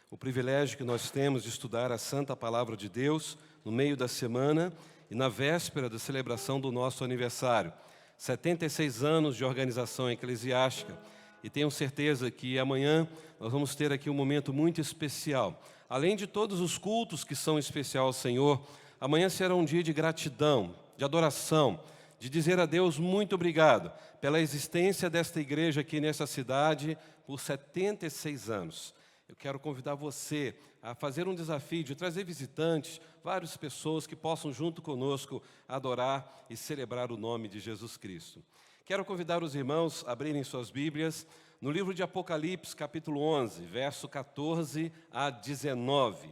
o privilégio que nós temos de estudar a Santa Palavra de Deus no meio da semana e na véspera da celebração do nosso aniversário. 76 anos de organização eclesiástica, e tenho certeza que amanhã nós vamos ter aqui um momento muito especial. Além de todos os cultos que são especiais ao Senhor, amanhã será um dia de gratidão, de adoração, de dizer a Deus muito obrigado pela existência desta igreja aqui nessa cidade por 76 anos. Eu quero convidar você a fazer um desafio de trazer visitantes, várias pessoas que possam junto conosco adorar e celebrar o nome de Jesus Cristo. Quero convidar os irmãos a abrirem suas Bíblias no livro de Apocalipse, capítulo 11, verso 14 a 19.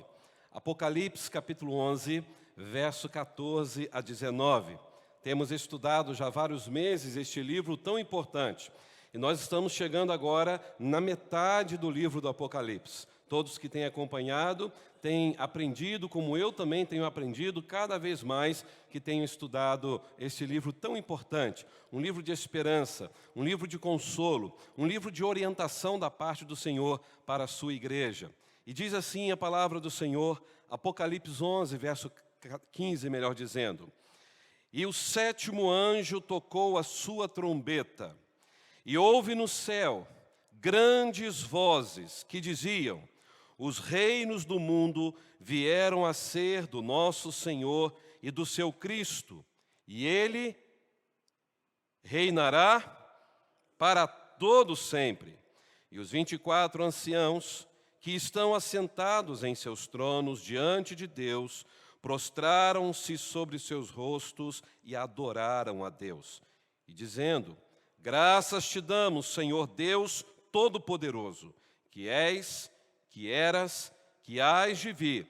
Apocalipse, capítulo 11, verso 14 a 19. Temos estudado já há vários meses este livro tão importante. E nós estamos chegando agora na metade do livro do Apocalipse. Todos que têm acompanhado têm aprendido, como eu também tenho aprendido, cada vez mais que tenho estudado este livro tão importante. Um livro de esperança, um livro de consolo, um livro de orientação da parte do Senhor para a sua igreja. E diz assim a palavra do Senhor, Apocalipse 11, verso 15, melhor dizendo. E o sétimo anjo tocou a sua trombeta, e houve no céu grandes vozes que diziam: os reinos do mundo vieram a ser do nosso Senhor e do seu Cristo, e Ele reinará para todo sempre. E os 24 anciãos que estão assentados em seus tronos diante de Deus, prostraram-se sobre seus rostos e adoraram a Deus, e dizendo: graças te damos, Senhor Deus Todo-Poderoso, que és, que eras, que hás de vir,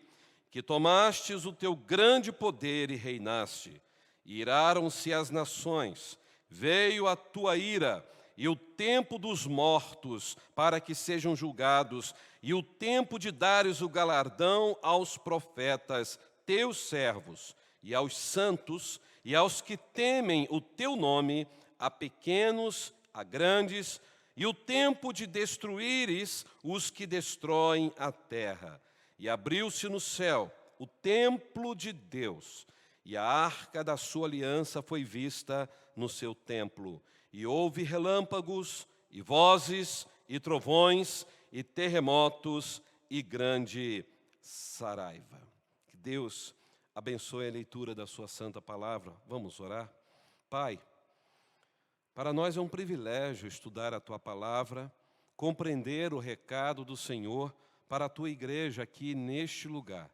que tomastes o teu grande poder e reinaste. E iraram-se as nações, veio a tua ira e o tempo dos mortos para que sejam julgados, e o tempo de dares o galardão aos profetas, teus servos, e aos santos, e aos que temem o teu nome, a pequenos, a grandes, e o tempo de destruíres os que destroem a terra. E abriu-se no céu o templo de Deus, e a arca da sua aliança foi vista no seu templo. E houve relâmpagos, e vozes, e trovões, e terremotos, e grande saraiva. Que Deus abençoe a leitura da sua santa palavra. Vamos orar? Pai, para nós é um privilégio estudar a Tua palavra, compreender o recado do Senhor para a Tua igreja aqui neste lugar.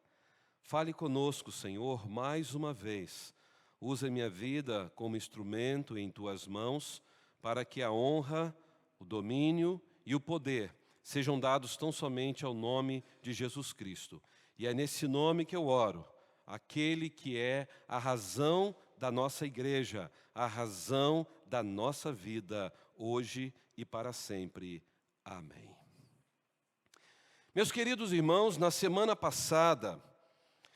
Fale conosco, Senhor, mais uma vez. Usa minha vida como instrumento em Tuas mãos, para que a honra, o domínio e o poder sejam dados tão somente ao nome de Jesus Cristo. E é nesse nome que eu oro, aquele que é a razão da nossa igreja, a razão da nossa vida, hoje e para sempre. Amém. Meus queridos irmãos, na semana passada,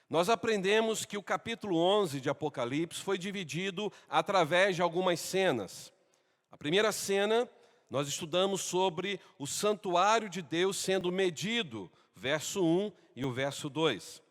nós aprendemos que o capítulo 11 de Apocalipse foi dividido através de algumas cenas. A primeira cena, nós estudamos sobre o santuário de Deus sendo medido, verso 1 e o verso 2.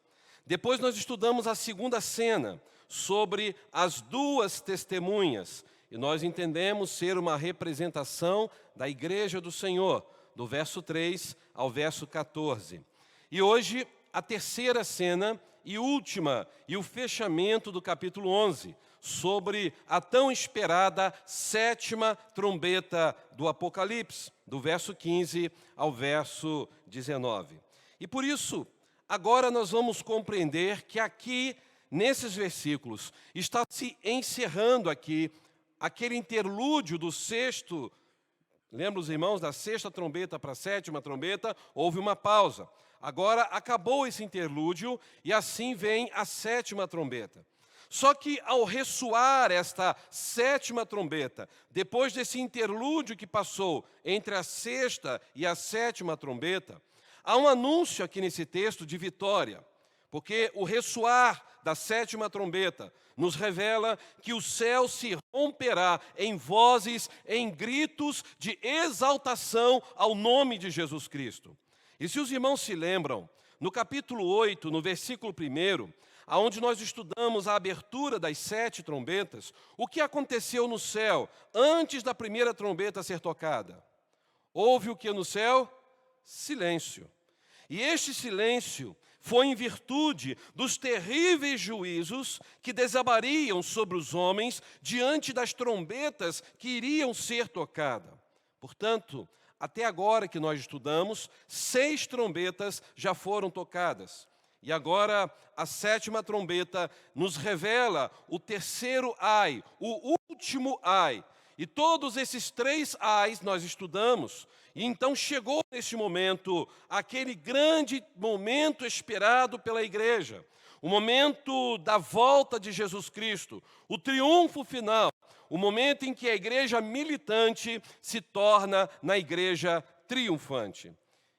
Depois nós estudamos a segunda cena, sobre as duas testemunhas, e nós entendemos ser uma representação da igreja do Senhor, do verso 3 ao verso 14. E hoje, a terceira cena e última, e o fechamento do capítulo 11, sobre a tão esperada sétima trombeta do Apocalipse, do verso 15 ao verso 19. E por isso, agora nós vamos compreender que aqui, nesses versículos, está se encerrando aqui aquele interlúdio do sexto. Lembra os irmãos, da sexta trombeta para a sétima trombeta, houve uma pausa. Agora acabou esse interlúdio e assim vem a sétima trombeta. Só que ao ressoar esta sétima trombeta, depois desse interlúdio que passou entre a sexta e a sétima trombeta, há um anúncio aqui nesse texto de vitória. Porque o ressoar da sétima trombeta nos revela que o céu se romperá em vozes, em gritos de exaltação ao nome de Jesus Cristo. E se os irmãos se lembram, no capítulo 8, no versículo 1, aonde nós estudamos a abertura das 7 trombetas, o que aconteceu no céu antes da primeira trombeta ser tocada? Houve o que no céu? Silêncio. E este silêncio foi em virtude dos terríveis juízos que desabariam sobre os homens diante das trombetas que iriam ser tocadas. Portanto, até agora que nós estudamos, 6 trombetas já foram tocadas. E agora a 7ª trombeta nos revela o terceiro ai, o último ai. E todos esses 3 ais nós estudamos. E então chegou nesse momento, aquele grande momento esperado pela igreja. O momento da volta de Jesus Cristo, o triunfo final. O momento em que a igreja militante se torna na igreja triunfante.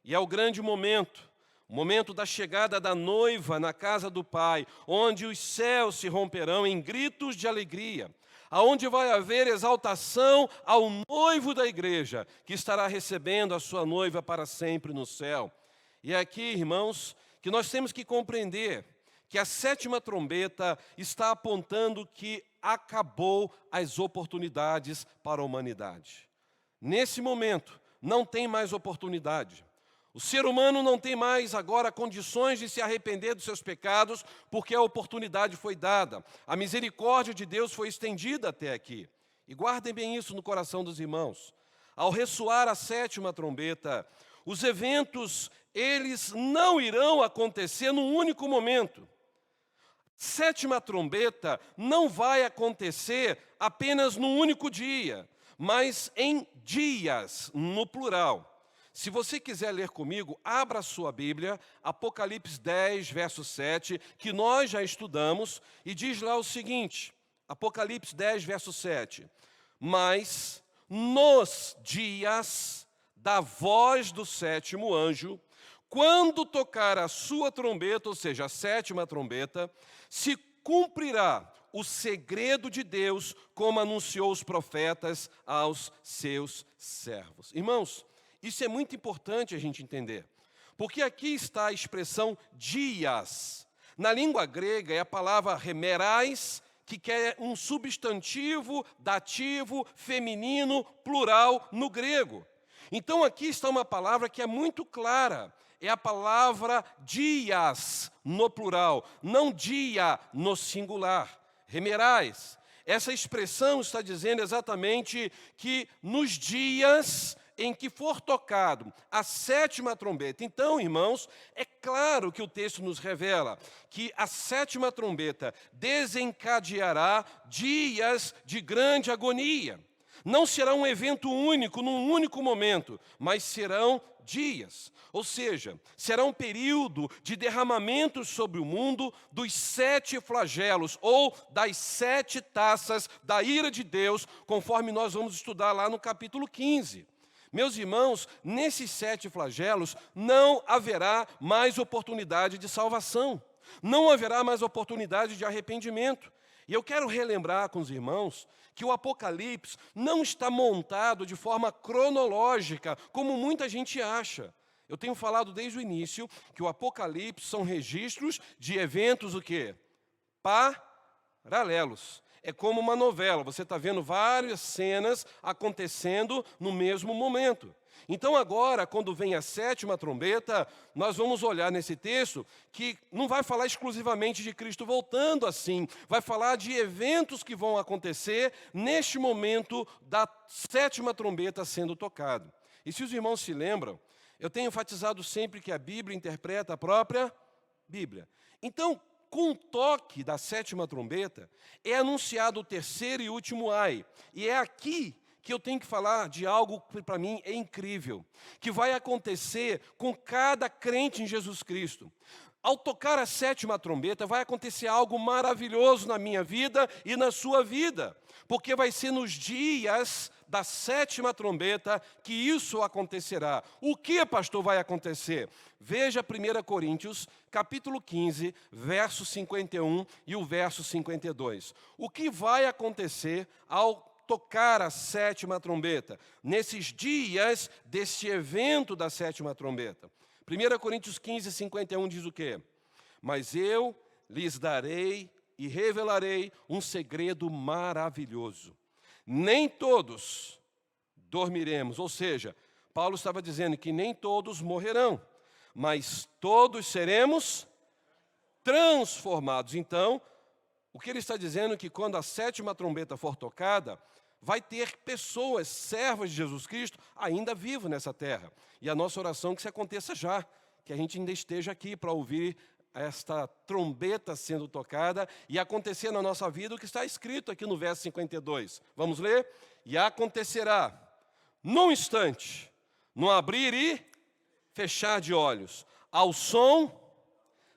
E é o grande momento. O momento da chegada da noiva na casa do Pai, onde os céus se romperão em gritos de alegria, aonde vai haver exaltação ao noivo da igreja, que estará recebendo a sua noiva para sempre no céu. E é aqui, irmãos, que nós temos que compreender que a 7ª trombeta está apontando que acabou as oportunidades para a humanidade. Nesse momento, não tem mais oportunidade. O ser humano não tem mais agora condições de se arrepender dos seus pecados, porque a oportunidade foi dada. A misericórdia de Deus foi estendida até aqui. E guardem bem isso no coração dos irmãos. Ao ressoar a 7ª trombeta, os eventos, eles não irão acontecer num único momento. 7ª trombeta não vai acontecer apenas num único dia, mas em dias, no plural. Se você quiser ler comigo, abra a sua Bíblia, Apocalipse 10, verso 7, que nós já estudamos, e diz lá o seguinte, Apocalipse 10, verso 7. Mas nos dias da voz do 7º anjo, quando tocar a sua trombeta, ou seja, a 7ª trombeta, se cumprirá o segredo de Deus, como anunciou os profetas aos seus servos. Irmãos, isso é muito importante a gente entender, porque aqui está a expressão dias. Na língua grega é a palavra hemerais, que quer um substantivo dativo, feminino, plural no grego. Então aqui está uma palavra que é muito clara, é a palavra dias no plural, não dia no singular, hemerais. Essa expressão está dizendo exatamente que nos dias em que for tocado a 7ª trombeta. Então, irmãos, é claro que o texto nos revela que a 7ª trombeta desencadeará dias de grande agonia. Não será um evento único, num único momento, mas serão dias. Ou seja, será um período de derramamento sobre o mundo dos 7 flagelos, ou das 7 taças da ira de Deus, conforme nós vamos estudar lá no capítulo 15. Meus irmãos, nesses 7 flagelos não haverá mais oportunidade de salvação. Não haverá mais oportunidade de arrependimento. E eu quero relembrar com os irmãos que o Apocalipse não está montado de forma cronológica, como muita gente acha. Eu tenho falado desde o início que o Apocalipse são registros de eventos o quê? Paralelos. É como uma novela, você está vendo várias cenas acontecendo no mesmo momento. Então agora, quando vem a 7ª trombeta, nós vamos olhar nesse texto que não vai falar exclusivamente de Cristo voltando assim, vai falar de eventos que vão acontecer neste momento da 7ª trombeta sendo tocado. E se os irmãos se lembram, eu tenho enfatizado sempre que a Bíblia interpreta a própria Bíblia. Então, com o toque da 7ª trombeta, é anunciado o terceiro e último ai. E é aqui que eu tenho que falar de algo que para mim é incrível, que vai acontecer com cada crente em Jesus Cristo. Ao tocar a 7ª trombeta, vai acontecer algo maravilhoso na minha vida e na sua vida, porque vai ser nos dias da 7ª trombeta que isso acontecerá. O que, pastor, vai acontecer? Veja 1 Coríntios, capítulo 15, verso 51 e o verso 52. O que vai acontecer ao tocar a 7ª trombeta, nesses dias deste evento da 7ª trombeta? 1 Coríntios 15, 51 diz o quê? Mas eu lhes darei e revelarei um segredo maravilhoso. Nem todos dormiremos, ou seja, Paulo estava dizendo que nem todos morrerão, mas todos seremos transformados. Então, o que ele está dizendo é que quando a 7ª trombeta for tocada, vai ter pessoas, servas de Jesus Cristo, ainda vivas nessa terra. E a nossa oração é que isso aconteça já, que a gente ainda esteja aqui para ouvir esta trombeta sendo tocada e acontecer na nossa vida o que está escrito aqui no verso 52. Vamos ler? E acontecerá, num instante, no abrir e fechar de olhos, ao som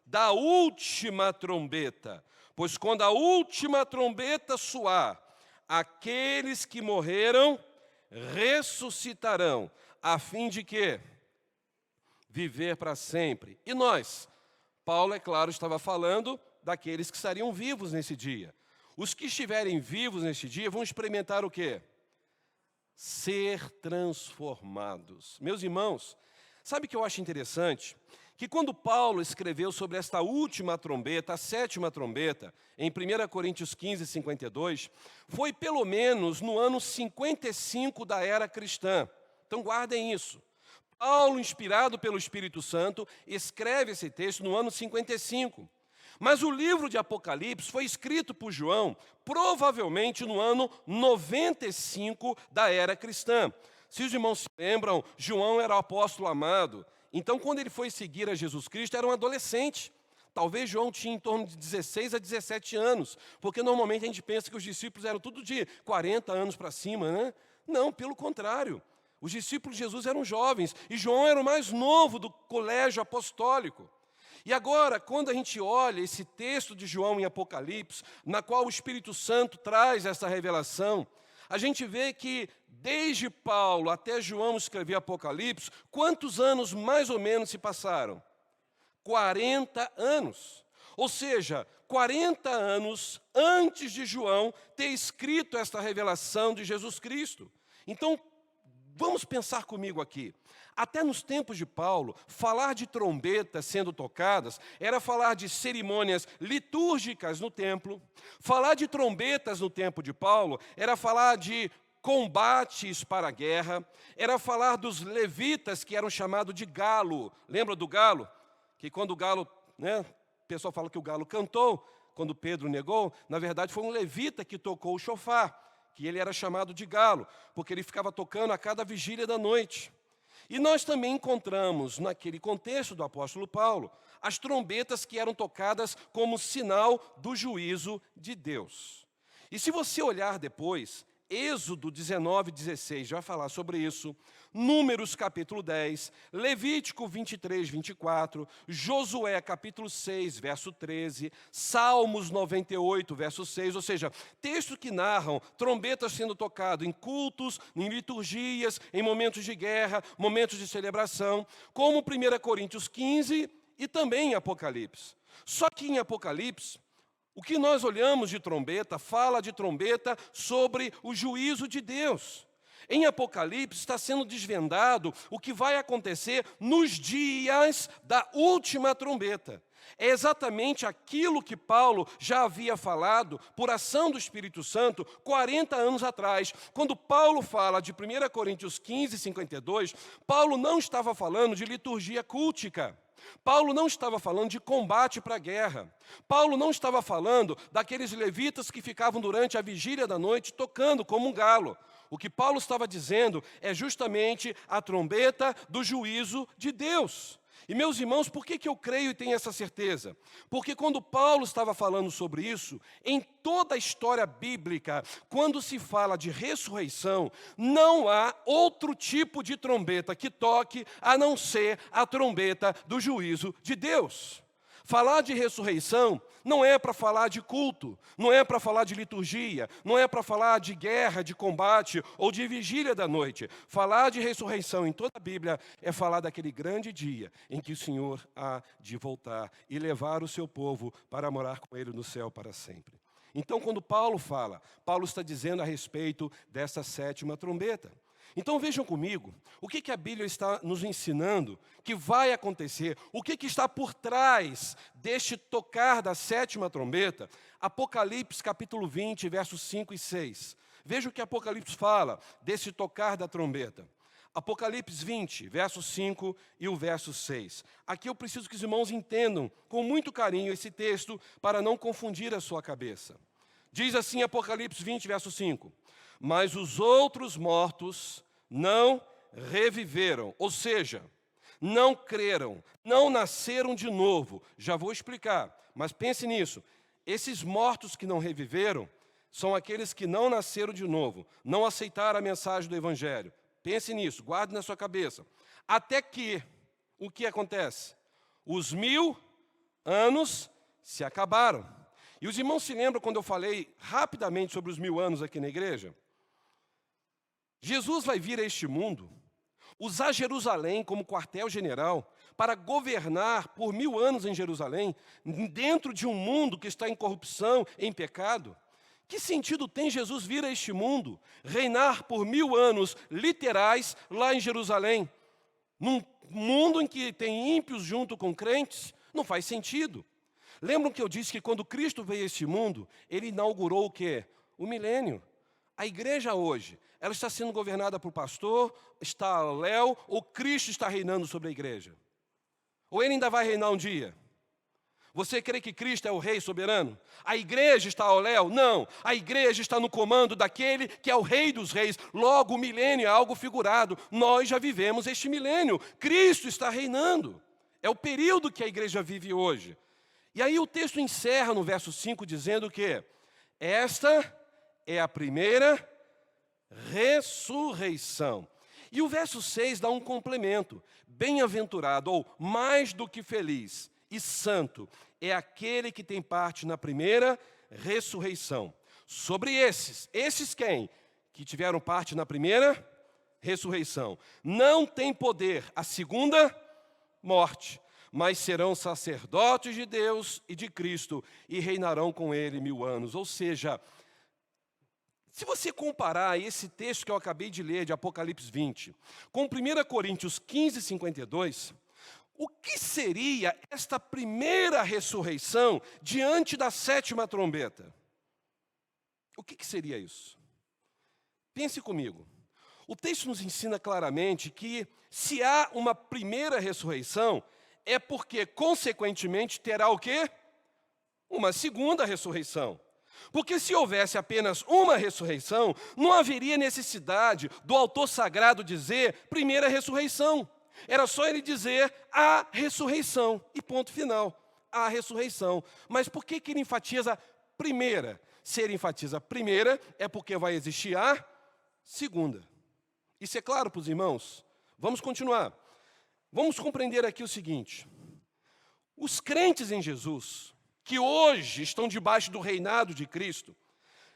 da última trombeta. Pois quando a última trombeta soar, aqueles que morreram ressuscitarão, a fim de quê? Viver para sempre. E nós? Paulo, é claro, estava falando daqueles que estariam vivos nesse dia. Os que estiverem vivos nesse dia vão experimentar o quê? Ser transformados. Meus irmãos, sabe o que eu acho interessante? Que quando Paulo escreveu sobre esta última trombeta, a 7ª trombeta, em 1 Coríntios 15, 52, foi pelo menos no ano 55 da era cristã. Então guardem isso. Paulo, inspirado pelo Espírito Santo, escreve esse texto no ano 55. Mas o livro de Apocalipse foi escrito por João, provavelmente no ano 95 da era cristã. Se os irmãos se lembram, João era o apóstolo amado. Então, quando ele foi seguir a Jesus Cristo, era um adolescente. Talvez João tinha em torno de 16 a 17 anos, porque normalmente a gente pensa que os discípulos eram tudo de 40 anos para cima, né? Não, pelo contrário. Os discípulos de Jesus eram jovens, e João era o mais novo do colégio apostólico. E agora, quando a gente olha esse texto de João em Apocalipse, na qual o Espírito Santo traz essa revelação, a gente vê que desde Paulo até João escrever Apocalipse, quantos anos mais ou menos se passaram? 40 anos. Ou seja, 40 anos antes de João ter escrito esta revelação de Jesus Cristo. Então, vamos pensar comigo aqui. Até nos tempos de Paulo, falar de trombetas sendo tocadas era falar de cerimônias litúrgicas no templo. Falar de trombetas no tempo de Paulo era falar de combates para a guerra, era falar dos levitas que eram chamados de galo. Lembra do galo? Que quando o galo, né, o pessoal fala que o galo cantou, quando Pedro negou, na verdade foi um levita que tocou o chofar, que ele era chamado de galo, porque ele ficava tocando a cada vigília da noite. E nós também encontramos, naquele contexto do apóstolo Paulo, as trombetas que eram tocadas como sinal do juízo de Deus. E se você olhar depois, Êxodo 19, 16 já vai falar sobre isso, Números capítulo 10, Levítico 23, 24, Josué capítulo 6, verso 13, Salmos 98, verso 6, ou seja, textos que narram trombetas sendo tocadas em cultos, em liturgias, em momentos de guerra, momentos de celebração, como 1 Coríntios 15 e também em Apocalipse. Só que em Apocalipse, o que nós olhamos de trombeta, fala de trombeta sobre o juízo de Deus. Em Apocalipse está sendo desvendado o que vai acontecer nos dias da última trombeta. É exatamente aquilo que Paulo já havia falado por ação do Espírito Santo 40 anos atrás. Quando Paulo fala de 1 Coríntios 15, 52, Paulo não estava falando de liturgia cultica. Paulo não estava falando de combate para a guerra. Paulo não estava falando daqueles levitas que ficavam durante a vigília da noite tocando como um galo. O que Paulo estava dizendo é justamente a trombeta do juízo de Deus. E, meus irmãos, por que eu creio e tenho essa certeza? Porque quando Paulo estava falando sobre isso, em toda a história bíblica, quando se fala de ressurreição, não há outro tipo de trombeta que toque a não ser a trombeta do juízo de Deus. Falar de ressurreição não é para falar de culto, não é para falar de liturgia, não é para falar de guerra, de combate ou de vigília da noite. Falar de ressurreição em toda a Bíblia é falar daquele grande dia em que o Senhor há de voltar e levar o seu povo para morar com Ele no céu para sempre. Então, quando Paulo fala, Paulo está dizendo a respeito dessa 7ª trombeta. Então vejam comigo, o que a Bíblia está nos ensinando que vai acontecer, o que está por trás deste tocar da sétima trombeta. Apocalipse capítulo 20, versos 5 e 6. Veja o que Apocalipse fala desse tocar da trombeta. Apocalipse 20, verso 5 e o verso 6. Aqui eu preciso que os irmãos entendam com muito carinho esse texto para não confundir a sua cabeça. Diz assim Apocalipse 20, verso 5. Mas os outros mortos não reviveram, ou seja, não creram, não nasceram de novo. Já vou explicar, mas pense nisso. Esses mortos que não reviveram são aqueles que não nasceram de novo, não aceitaram a mensagem do Evangelho. Pense nisso, guarde na sua cabeça. Até que, o que acontece? Os 1000 anos se acabaram. E os irmãos se lembram quando eu falei rapidamente sobre os 1000 anos aqui na igreja? Jesus vai vir a este mundo, usar Jerusalém como quartel-general para governar por 1000 anos em Jerusalém, dentro de um mundo que está em corrupção, em pecado. Que sentido tem Jesus vir a este mundo, reinar por 1000 anos literais lá em Jerusalém? Num mundo em que tem ímpios junto com crentes? Não faz sentido. Lembram que eu disse que quando Cristo veio a este mundo, Ele inaugurou o quê? O milênio. A igreja hoje, ela está sendo governada por pastor, está Léo, ou Cristo está reinando sobre a igreja? Ou Ele ainda vai reinar um dia? Você crê que Cristo é o Rei soberano? A igreja está ao léu? Não. A igreja está no comando daquele que é o Rei dos Reis. Logo, o milênio é algo figurado. Nós já vivemos este milênio. Cristo está reinando. É o período que a igreja vive hoje. E aí o texto encerra no verso 5 dizendo que esta é a primeira ressurreição. E o verso 6 dá um complemento. Bem-aventurado, ou mais do que feliz e santo, é aquele que tem parte na primeira ressurreição. Sobre esses quem? Que tiveram parte na primeira ressurreição. Não tem poder a segunda morte, mas serão sacerdotes de Deus e de Cristo e reinarão com Ele 1000 anos. Ou seja, se você comparar esse texto que eu acabei de ler, de Apocalipse 20, com 1 Coríntios 15, 52, o que seria esta primeira ressurreição diante da sétima trombeta? O que seria isso? Pense comigo. O texto nos ensina claramente que se há uma primeira ressurreição, é porque, consequentemente, terá o quê? Uma segunda ressurreição. Porque se houvesse apenas uma ressurreição, não haveria necessidade do autor sagrado dizer primeira ressurreição. Era só ele dizer a ressurreição, e ponto final, a ressurreição. Mas por que ele enfatiza primeira? Se ele enfatiza primeira, é porque vai existir a segunda. Isso é claro para os irmãos? Vamos continuar. Vamos compreender aqui o seguinte. Os crentes em Jesus, que hoje estão debaixo do reinado de Cristo,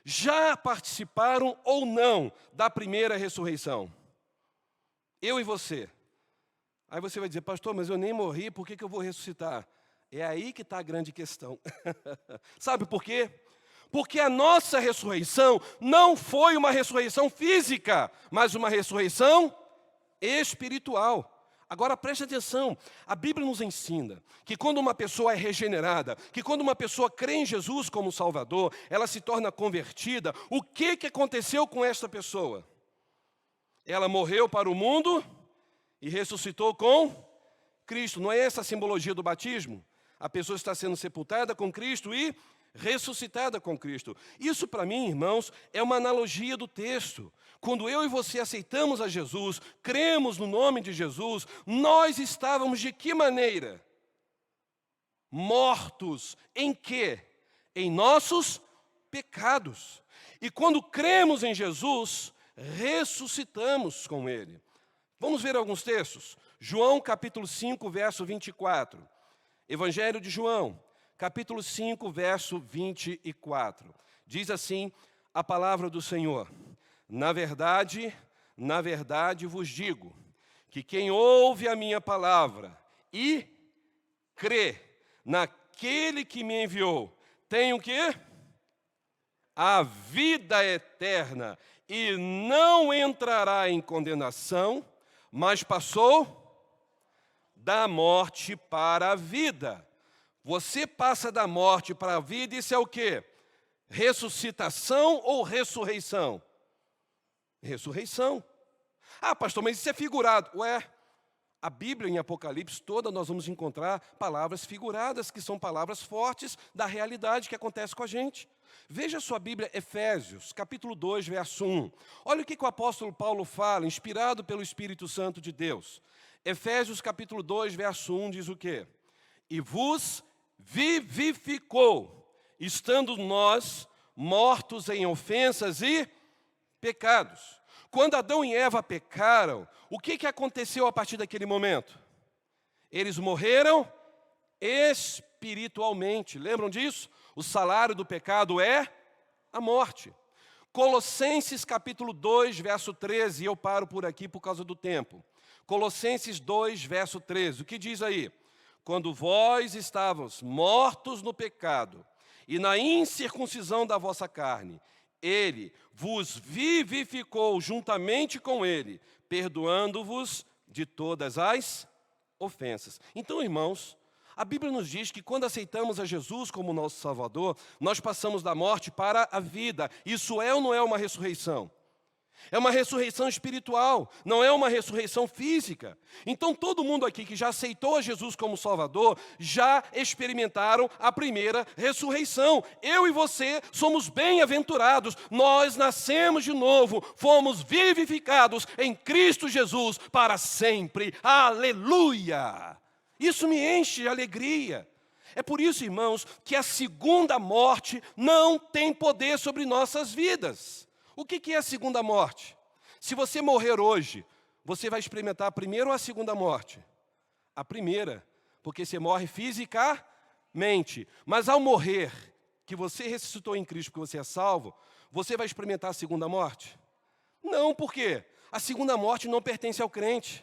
já participaram ou não da primeira ressurreição? Eu e você. Aí você vai dizer, pastor, mas eu nem morri, por que eu vou ressuscitar? É aí que está a grande questão. Sabe por quê? Porque a nossa ressurreição não foi uma ressurreição física, mas uma ressurreição espiritual. Agora preste atenção, a Bíblia nos ensina que quando uma pessoa é regenerada, que quando uma pessoa crê em Jesus como Salvador, ela se torna convertida. O que aconteceu com esta pessoa? Ela morreu para o mundo e ressuscitou com Cristo. Não é essa a simbologia do batismo? A pessoa está sendo sepultada com Cristo e ressuscitada com Cristo. Isso, para mim, irmãos, é uma analogia do texto. Quando eu e você aceitamos a Jesus, cremos no nome de Jesus, nós estávamos de que maneira? Mortos. Em quê? Em nossos pecados. E quando cremos em Jesus, ressuscitamos com Ele. Vamos ver alguns textos. João capítulo 5, verso 24. Evangelho de João, capítulo 5, verso 24. Diz assim a palavra do Senhor. Na verdade vos digo, que quem ouve a minha palavra e crê naquele que me enviou, tem o quê? A vida eterna, e não entrará em condenação, mas passou da morte para a vida. Você passa da morte para a vida, isso é o quê? Ressuscitação ou ressurreição? Ressurreição. Ah, pastor, mas isso é figurado. Ué, a Bíblia em Apocalipse toda nós vamos encontrar palavras figuradas, que são palavras fortes da realidade que acontece com a gente. Veja a sua Bíblia, Efésios, capítulo 2, verso 1. Olha o que o apóstolo Paulo fala, inspirado pelo Espírito Santo de Deus. Efésios, capítulo 2, verso 1 diz o quê? E vos vivificou, estando nós mortos em ofensas e pecados. Quando Adão e Eva pecaram, o que aconteceu a partir daquele momento? Eles morreram espiritualmente. Lembram disso? O salário do pecado é a morte. Colossenses capítulo 2, verso 13, e eu paro por aqui por causa do tempo. Colossenses 2, verso 13, o que diz aí? Quando vós estavas mortos no pecado e na incircuncisão da vossa carne, Ele vos vivificou juntamente com Ele, perdoando-vos de todas as ofensas. Então, irmãos, a Bíblia nos diz que quando aceitamos a Jesus como nosso Salvador, nós passamos da morte para a vida. Isso é ou não é uma ressurreição? É uma ressurreição espiritual, não é uma ressurreição física. Então todo mundo aqui que já aceitou a Jesus como Salvador, já experimentaram a primeira ressurreição. Eu e você somos bem-aventurados, nós nascemos de novo, fomos vivificados em Cristo Jesus para sempre. Aleluia! Isso me enche de alegria. É por isso, irmãos, que a segunda morte não tem poder sobre nossas vidas. O que é a segunda morte? Se você morrer hoje, você vai experimentar a primeira ou a segunda morte? A primeira, porque você morre fisicamente. Mas ao morrer, que você ressuscitou em Cristo, porque você é salvo, você vai experimentar a segunda morte? Não, por quê? A segunda morte não pertence ao crente.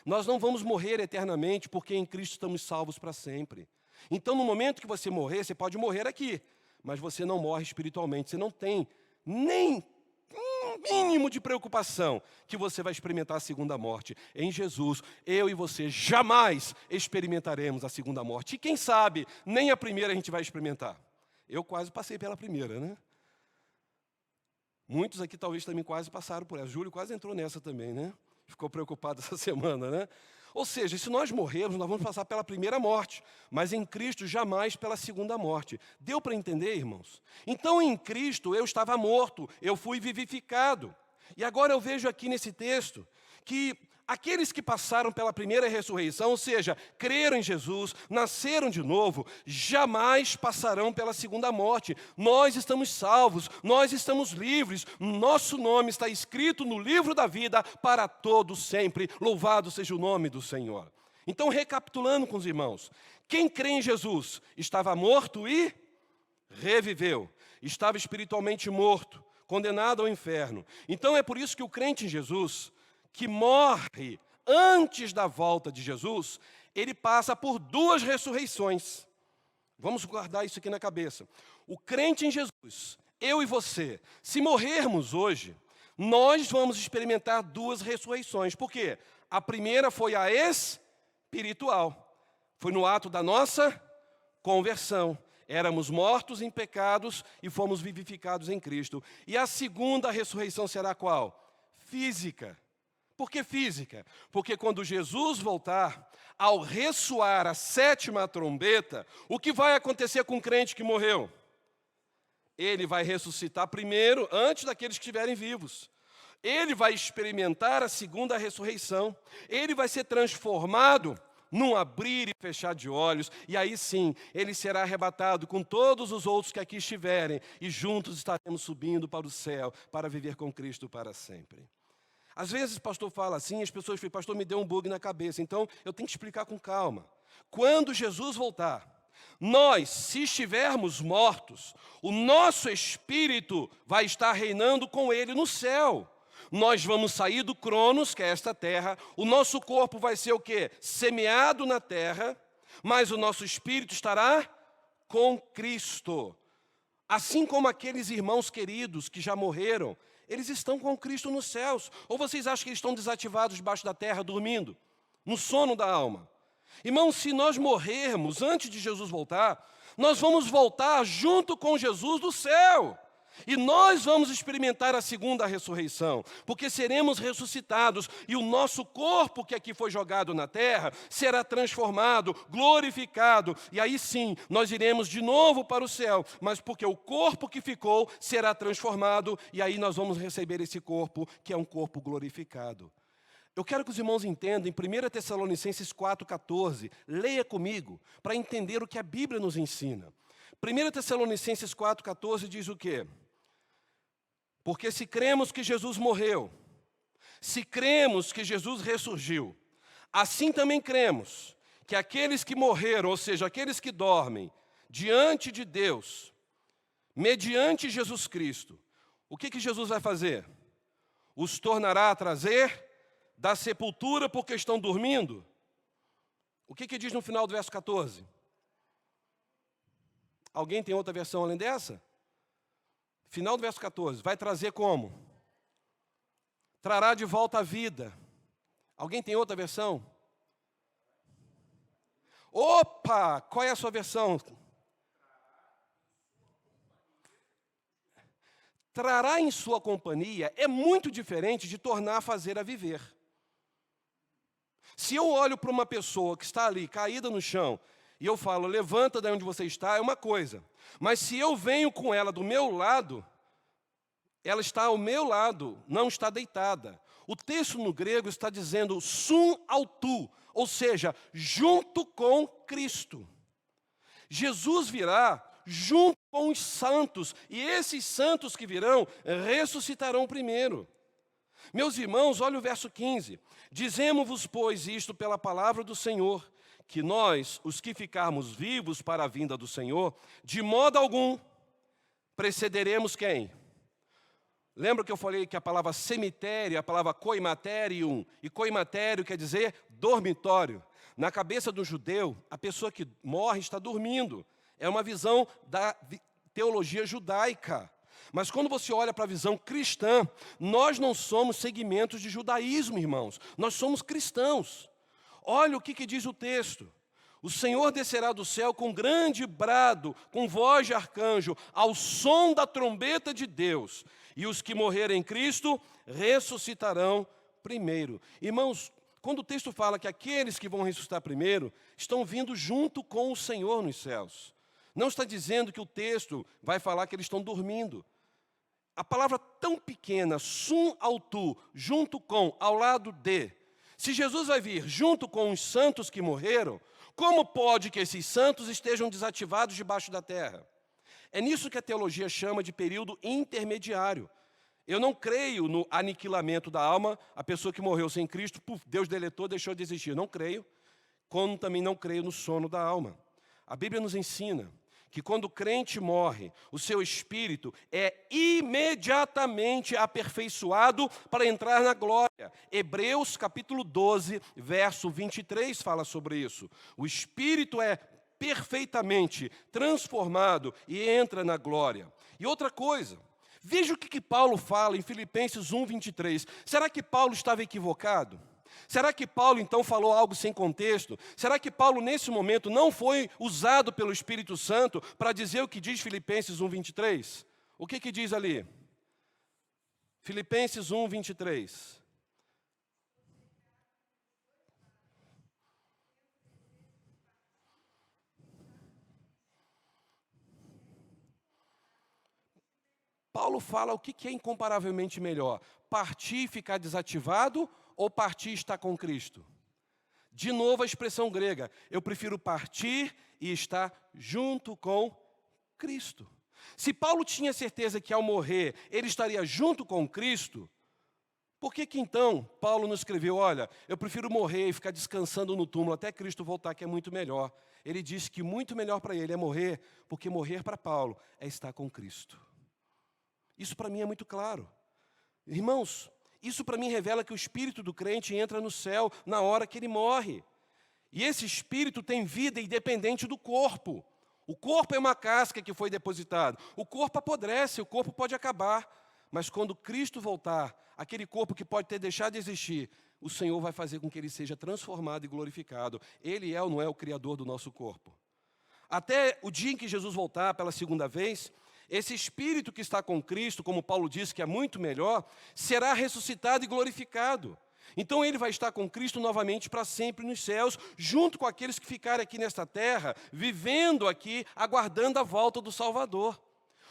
Nós não vamos morrer eternamente, porque em Cristo estamos salvos para sempre. Então, no momento que você morrer, você pode morrer aqui, mas você não morre espiritualmente. Você não tem nem um mínimo de preocupação que você vai experimentar a segunda morte. Em Jesus, eu e você jamais experimentaremos a segunda morte. E quem sabe, nem a primeira a gente vai experimentar. Eu quase passei pela primeira, né? Muitos aqui talvez também quase passaram por essa. Júlio quase entrou nessa também, né? Ficou preocupado essa semana, né? Ou seja, se nós morrermos, nós vamos passar pela primeira morte, mas em Cristo jamais pela segunda morte. Deu para entender, irmãos? Então, em Cristo, eu estava morto, eu fui vivificado. E agora eu vejo aqui nesse texto que aqueles que passaram pela primeira ressurreição, ou seja, creram em Jesus, nasceram de novo, jamais passarão pela segunda morte. Nós estamos salvos, nós estamos livres, nosso nome está escrito no livro da vida para todo sempre. Louvado seja o nome do Senhor. Então, recapitulando com os irmãos, quem crê em Jesus estava morto e reviveu, estava espiritualmente morto, condenado ao inferno. Então é por isso que o crente em Jesus, que morre antes da volta de Jesus, ele passa por duas ressurreições. Vamos guardar isso aqui na cabeça. O crente em Jesus, eu e você, se morrermos hoje, nós vamos experimentar duas ressurreições. Por quê? A primeira foi a espiritual. Foi no ato da nossa conversão. Éramos mortos em pecados e fomos vivificados em Cristo. E a segunda ressurreição será qual? Física. Por que física? Porque quando Jesus voltar, ao ressoar a sétima trombeta, o que vai acontecer com o crente que morreu? Ele vai ressuscitar primeiro, antes daqueles que estiverem vivos. Ele vai experimentar a segunda ressurreição. Ele vai ser transformado num abrir e fechar de olhos, e aí sim, ele será arrebatado com todos os outros que aqui estiverem, e juntos estaremos subindo para o céu, para viver com Cristo para sempre. Às vezes o pastor fala assim, as pessoas falam, pastor, me deu um bug na cabeça, então eu tenho que explicar com calma. Quando Jesus voltar, nós, se estivermos mortos, o nosso espírito vai estar reinando com ele no céu. Nós vamos sair do Cronos, que é esta terra, o nosso corpo vai ser o quê? Semeado na terra, mas o nosso espírito estará com Cristo. Assim como aqueles irmãos queridos que já morreram, Eles estão com Cristo nos céus. Ou vocês acham que eles estão desativados debaixo da terra, dormindo, no sono da alma? Irmãos, se nós morrermos antes de Jesus voltar, nós vamos voltar junto com Jesus do céu. E nós vamos experimentar a segunda ressurreição, porque seremos ressuscitados e o nosso corpo que aqui foi jogado na terra será transformado, glorificado, e aí sim nós iremos de novo para o céu, mas porque o corpo que ficou será transformado e aí nós vamos receber esse corpo que é um corpo glorificado. Eu quero que os irmãos entendam em 1 Tessalonicenses 4,14, leia comigo para entender o que a Bíblia nos ensina. 1 Tessalonicenses 4,14 diz o quê? Porque se cremos que Jesus morreu, se cremos que Jesus ressurgiu, assim também cremos que aqueles que morreram, ou seja, aqueles que dormem, diante de Deus, mediante Jesus Cristo, o que Jesus vai fazer? Os tornará a trazer da sepultura porque estão dormindo? O que diz no final do verso 14? Alguém tem outra versão além dessa? Final do verso 14, vai trazer como? Trará de volta a vida. Alguém tem outra versão? Opa! Qual é a sua versão? Trará em sua companhia é muito diferente de tornar a fazer a viver. Se eu olho para uma pessoa que está ali, caída no chão, e eu falo, levanta daí onde você está, é uma coisa. Mas se eu venho com ela do meu lado, ela está ao meu lado, não está deitada. O texto no grego está dizendo sum autou, ou seja, junto com Cristo. Jesus virá junto com os santos, e esses santos que virão ressuscitarão primeiro. Meus irmãos, olha o verso 15. Dizemos-vos, pois, isto pela palavra do Senhor, que nós, os que ficarmos vivos para a vinda do Senhor, de modo algum precederemos quem? Lembra que eu falei que a palavra cemitério, a palavra coimaterium, e coimatério quer dizer dormitório. Na cabeça do judeu, a pessoa que morre está dormindo. É uma visão da teologia judaica. Mas quando você olha para a visão cristã, nós não somos segmentos de judaísmo, irmãos. Nós somos cristãos. Olha o que diz o texto. O Senhor descerá do céu com grande brado, com voz de arcanjo, ao som da trombeta de Deus. E os que morrerem em Cristo ressuscitarão primeiro. Irmãos, quando o texto fala que aqueles que vão ressuscitar primeiro, estão vindo junto com o Senhor nos céus. Não está dizendo que o texto vai falar que eles estão dormindo. A palavra tão pequena, sum autou, junto com, ao lado de. Se Jesus vai vir junto com os santos que morreram, como pode que esses santos estejam desativados debaixo da terra? É nisso que a teologia chama de período intermediário. Eu não creio no aniquilamento da alma, a pessoa que morreu sem Cristo, Deus deletou, deixou de existir. Não creio, como também não creio no sono da alma. A Bíblia nos ensina que quando o crente morre, o seu espírito é imediatamente aperfeiçoado para entrar na glória. Hebreus capítulo 12, verso 23 fala sobre isso. O espírito é perfeitamente transformado e entra na glória. E outra coisa, veja o que Paulo fala em Filipenses 1, 23. Será que Paulo estava equivocado? Será que Paulo então falou algo sem contexto? Será que Paulo nesse momento não foi usado pelo Espírito Santo para dizer o que diz Filipenses 1, 23? O que diz ali? Filipenses 1, 23. Paulo fala o que é incomparavelmente melhor: partir e ficar desativado ou partir e estar com Cristo? De novo a expressão grega, eu prefiro partir e estar junto com Cristo. Se Paulo tinha certeza que ao morrer ele estaria junto com Cristo, por que então Paulo não escreveu, olha, eu prefiro morrer e ficar descansando no túmulo até Cristo voltar, que é muito melhor? Ele disse que muito melhor para ele é morrer, porque morrer para Paulo é estar com Cristo. Isso para mim é muito claro. Irmãos, isso para mim revela que o espírito do crente entra no céu na hora que ele morre. E esse espírito tem vida independente do corpo. O corpo é uma casca que foi depositada. O corpo apodrece, o corpo pode acabar. Mas quando Cristo voltar, aquele corpo que pode ter deixado de existir, o Senhor vai fazer com que ele seja transformado e glorificado. Ele é ou não é o Criador do nosso corpo? Até o dia em que Jesus voltar pela segunda vez, esse espírito que está com Cristo, como Paulo disse que é muito melhor, será ressuscitado e glorificado. Então ele vai estar com Cristo novamente para sempre nos céus, junto com aqueles que ficarem aqui nesta terra, vivendo aqui, aguardando a volta do Salvador.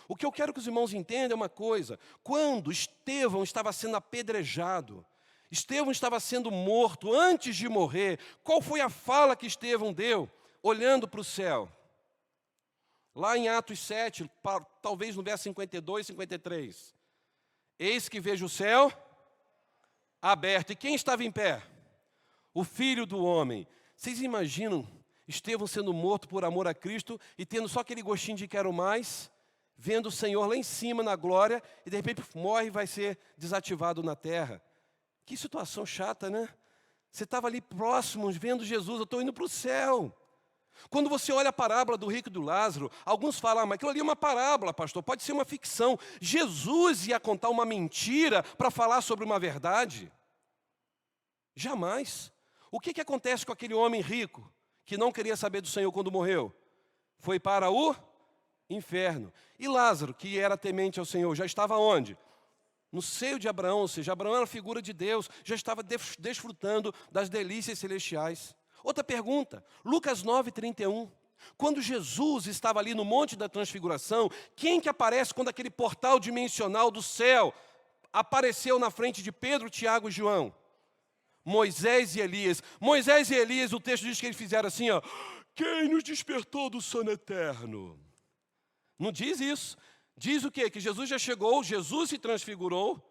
O que eu quero que os irmãos entendam é uma coisa: quando Estevão estava sendo apedrejado, Estevão estava sendo morto, antes de morrer, qual foi a fala que Estevão deu, olhando para o céu? Lá em Atos 7, talvez no verso 52, 53. Eis que vejo o céu aberto. E quem estava em pé? O Filho do Homem. Vocês imaginam Estevão sendo morto por amor a Cristo e tendo só aquele gostinho de quero mais, vendo o Senhor lá em cima na glória e de repente morre e vai ser desativado na terra? Que situação chata, né? Você estava ali próximo, vendo Jesus, eu estou indo para o céu. Quando você olha a parábola do rico e do Lázaro, alguns falam, mas aquilo ali é uma parábola, pastor, pode ser uma ficção. Jesus ia contar uma mentira para falar sobre uma verdade? Jamais. O que acontece com aquele homem rico, que não queria saber do Senhor quando morreu? Foi para o inferno. E Lázaro, que era temente ao Senhor, já estava onde? No seio de Abraão, ou seja, Abraão era a figura de Deus, já estava desfrutando das delícias celestiais. Outra pergunta, Lucas 9:31. Quando Jesus estava ali no Monte da Transfiguração, quem que aparece quando aquele portal dimensional do céu apareceu na frente de Pedro, Tiago e João? Moisés e Elias. Moisés e Elias, o texto diz que eles fizeram assim, ó: quem nos despertou do sono eterno? Não diz isso. Diz o quê? Que Jesus já chegou, Jesus se transfigurou,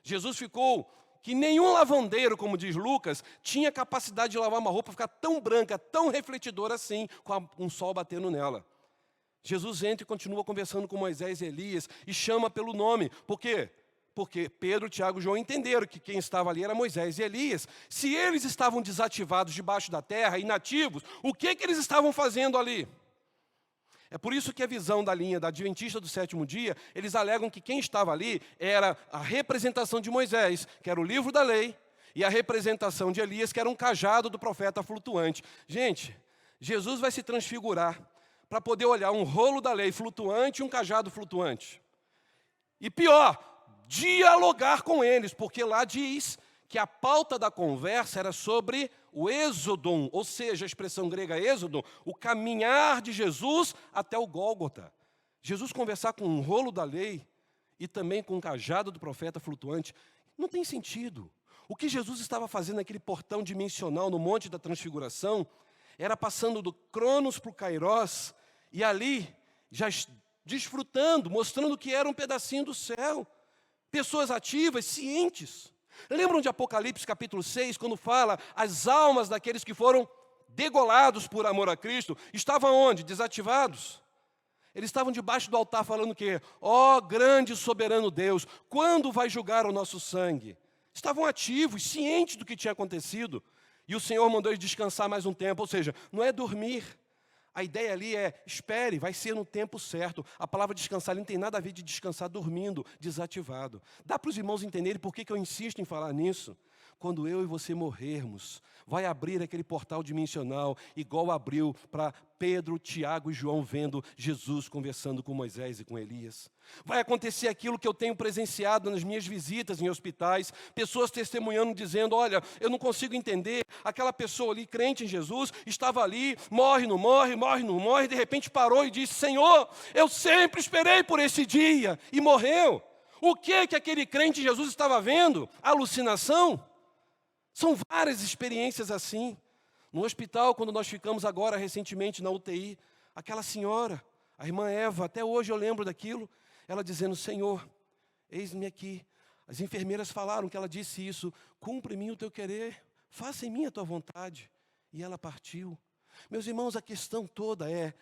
Jesus ficou que nenhum lavandeiro, como diz Lucas, tinha capacidade de lavar uma roupa, ficar tão branca, tão refletidora assim, com um sol batendo nela. Jesus entra e continua conversando com Moisés e Elias e chama pelo nome. Por quê? Porque Pedro, Tiago e João entenderam que quem estava ali era Moisés e Elias. Se eles estavam desativados debaixo da terra, inativos, o que eles estavam fazendo ali? É por isso que a visão da linha da Adventista do sétimo dia, eles alegam que quem estava ali era a representação de Moisés, que era o livro da lei, e a representação de Elias, que era um cajado do profeta flutuante. Gente, Jesus vai se transfigurar para poder olhar um rolo da lei flutuante e um cajado flutuante. E pior, dialogar com eles, porque lá diz que a pauta da conversa era sobre o êxodo, ou seja, a expressão grega êxodo, o caminhar de Jesus até o Gólgota. Jesus conversar com um rolo da lei e também com um cajado do profeta flutuante, não tem sentido. O que Jesus estava fazendo naquele portão dimensional no Monte da Transfiguração era passando do Cronos para o Kairós e ali já desfrutando, mostrando que era um pedacinho do céu. Pessoas ativas, cientes. Lembram de Apocalipse capítulo 6, quando fala as almas daqueles que foram degolados por amor a Cristo, estavam onde? Desativados. Eles estavam debaixo do altar falando o quê? Ó grande e soberano Deus, quando vai julgar o nosso sangue? Estavam ativos, cientes do que tinha acontecido. E o Senhor mandou eles descansar mais um tempo, ou seja, não é dormir. A ideia ali é, espere, vai ser no tempo certo. A palavra descansar não tem nada a ver de descansar dormindo, desativado. Dá para os irmãos entenderem por que eu insisto em falar nisso? Quando eu e você morrermos, vai abrir aquele portal dimensional, igual abriu para Pedro, Tiago e João vendo Jesus conversando com Moisés e com Elias. Vai acontecer aquilo que eu tenho presenciado nas minhas visitas em hospitais, pessoas testemunhando, dizendo, olha, eu não consigo entender, aquela pessoa ali, crente em Jesus, estava ali, morre, não morre, morre, não morre, de repente parou e disse, Senhor, eu sempre esperei por esse dia, e morreu. O que aquele crente em Jesus estava vendo? Alucinação? São várias experiências assim. No hospital, quando nós ficamos agora recentemente na UTI, aquela senhora, a irmã Eva, até hoje eu lembro daquilo, ela dizendo, Senhor, eis-me aqui. As enfermeiras falaram que ela disse isso, cumpre em mim o teu querer, faça em mim a tua vontade. E ela partiu. Meus irmãos, a questão toda é,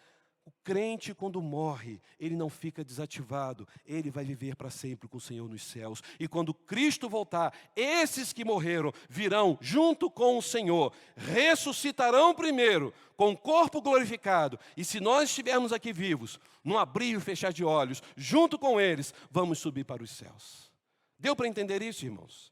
o crente quando morre, ele não fica desativado, ele vai viver para sempre com o Senhor nos céus. E quando Cristo voltar, esses que morreram virão junto com o Senhor, ressuscitarão primeiro, com o corpo glorificado. E se nós estivermos aqui vivos, num abrir e fechar de olhos, junto com eles, vamos subir para os céus. Deu para entender isso, irmãos?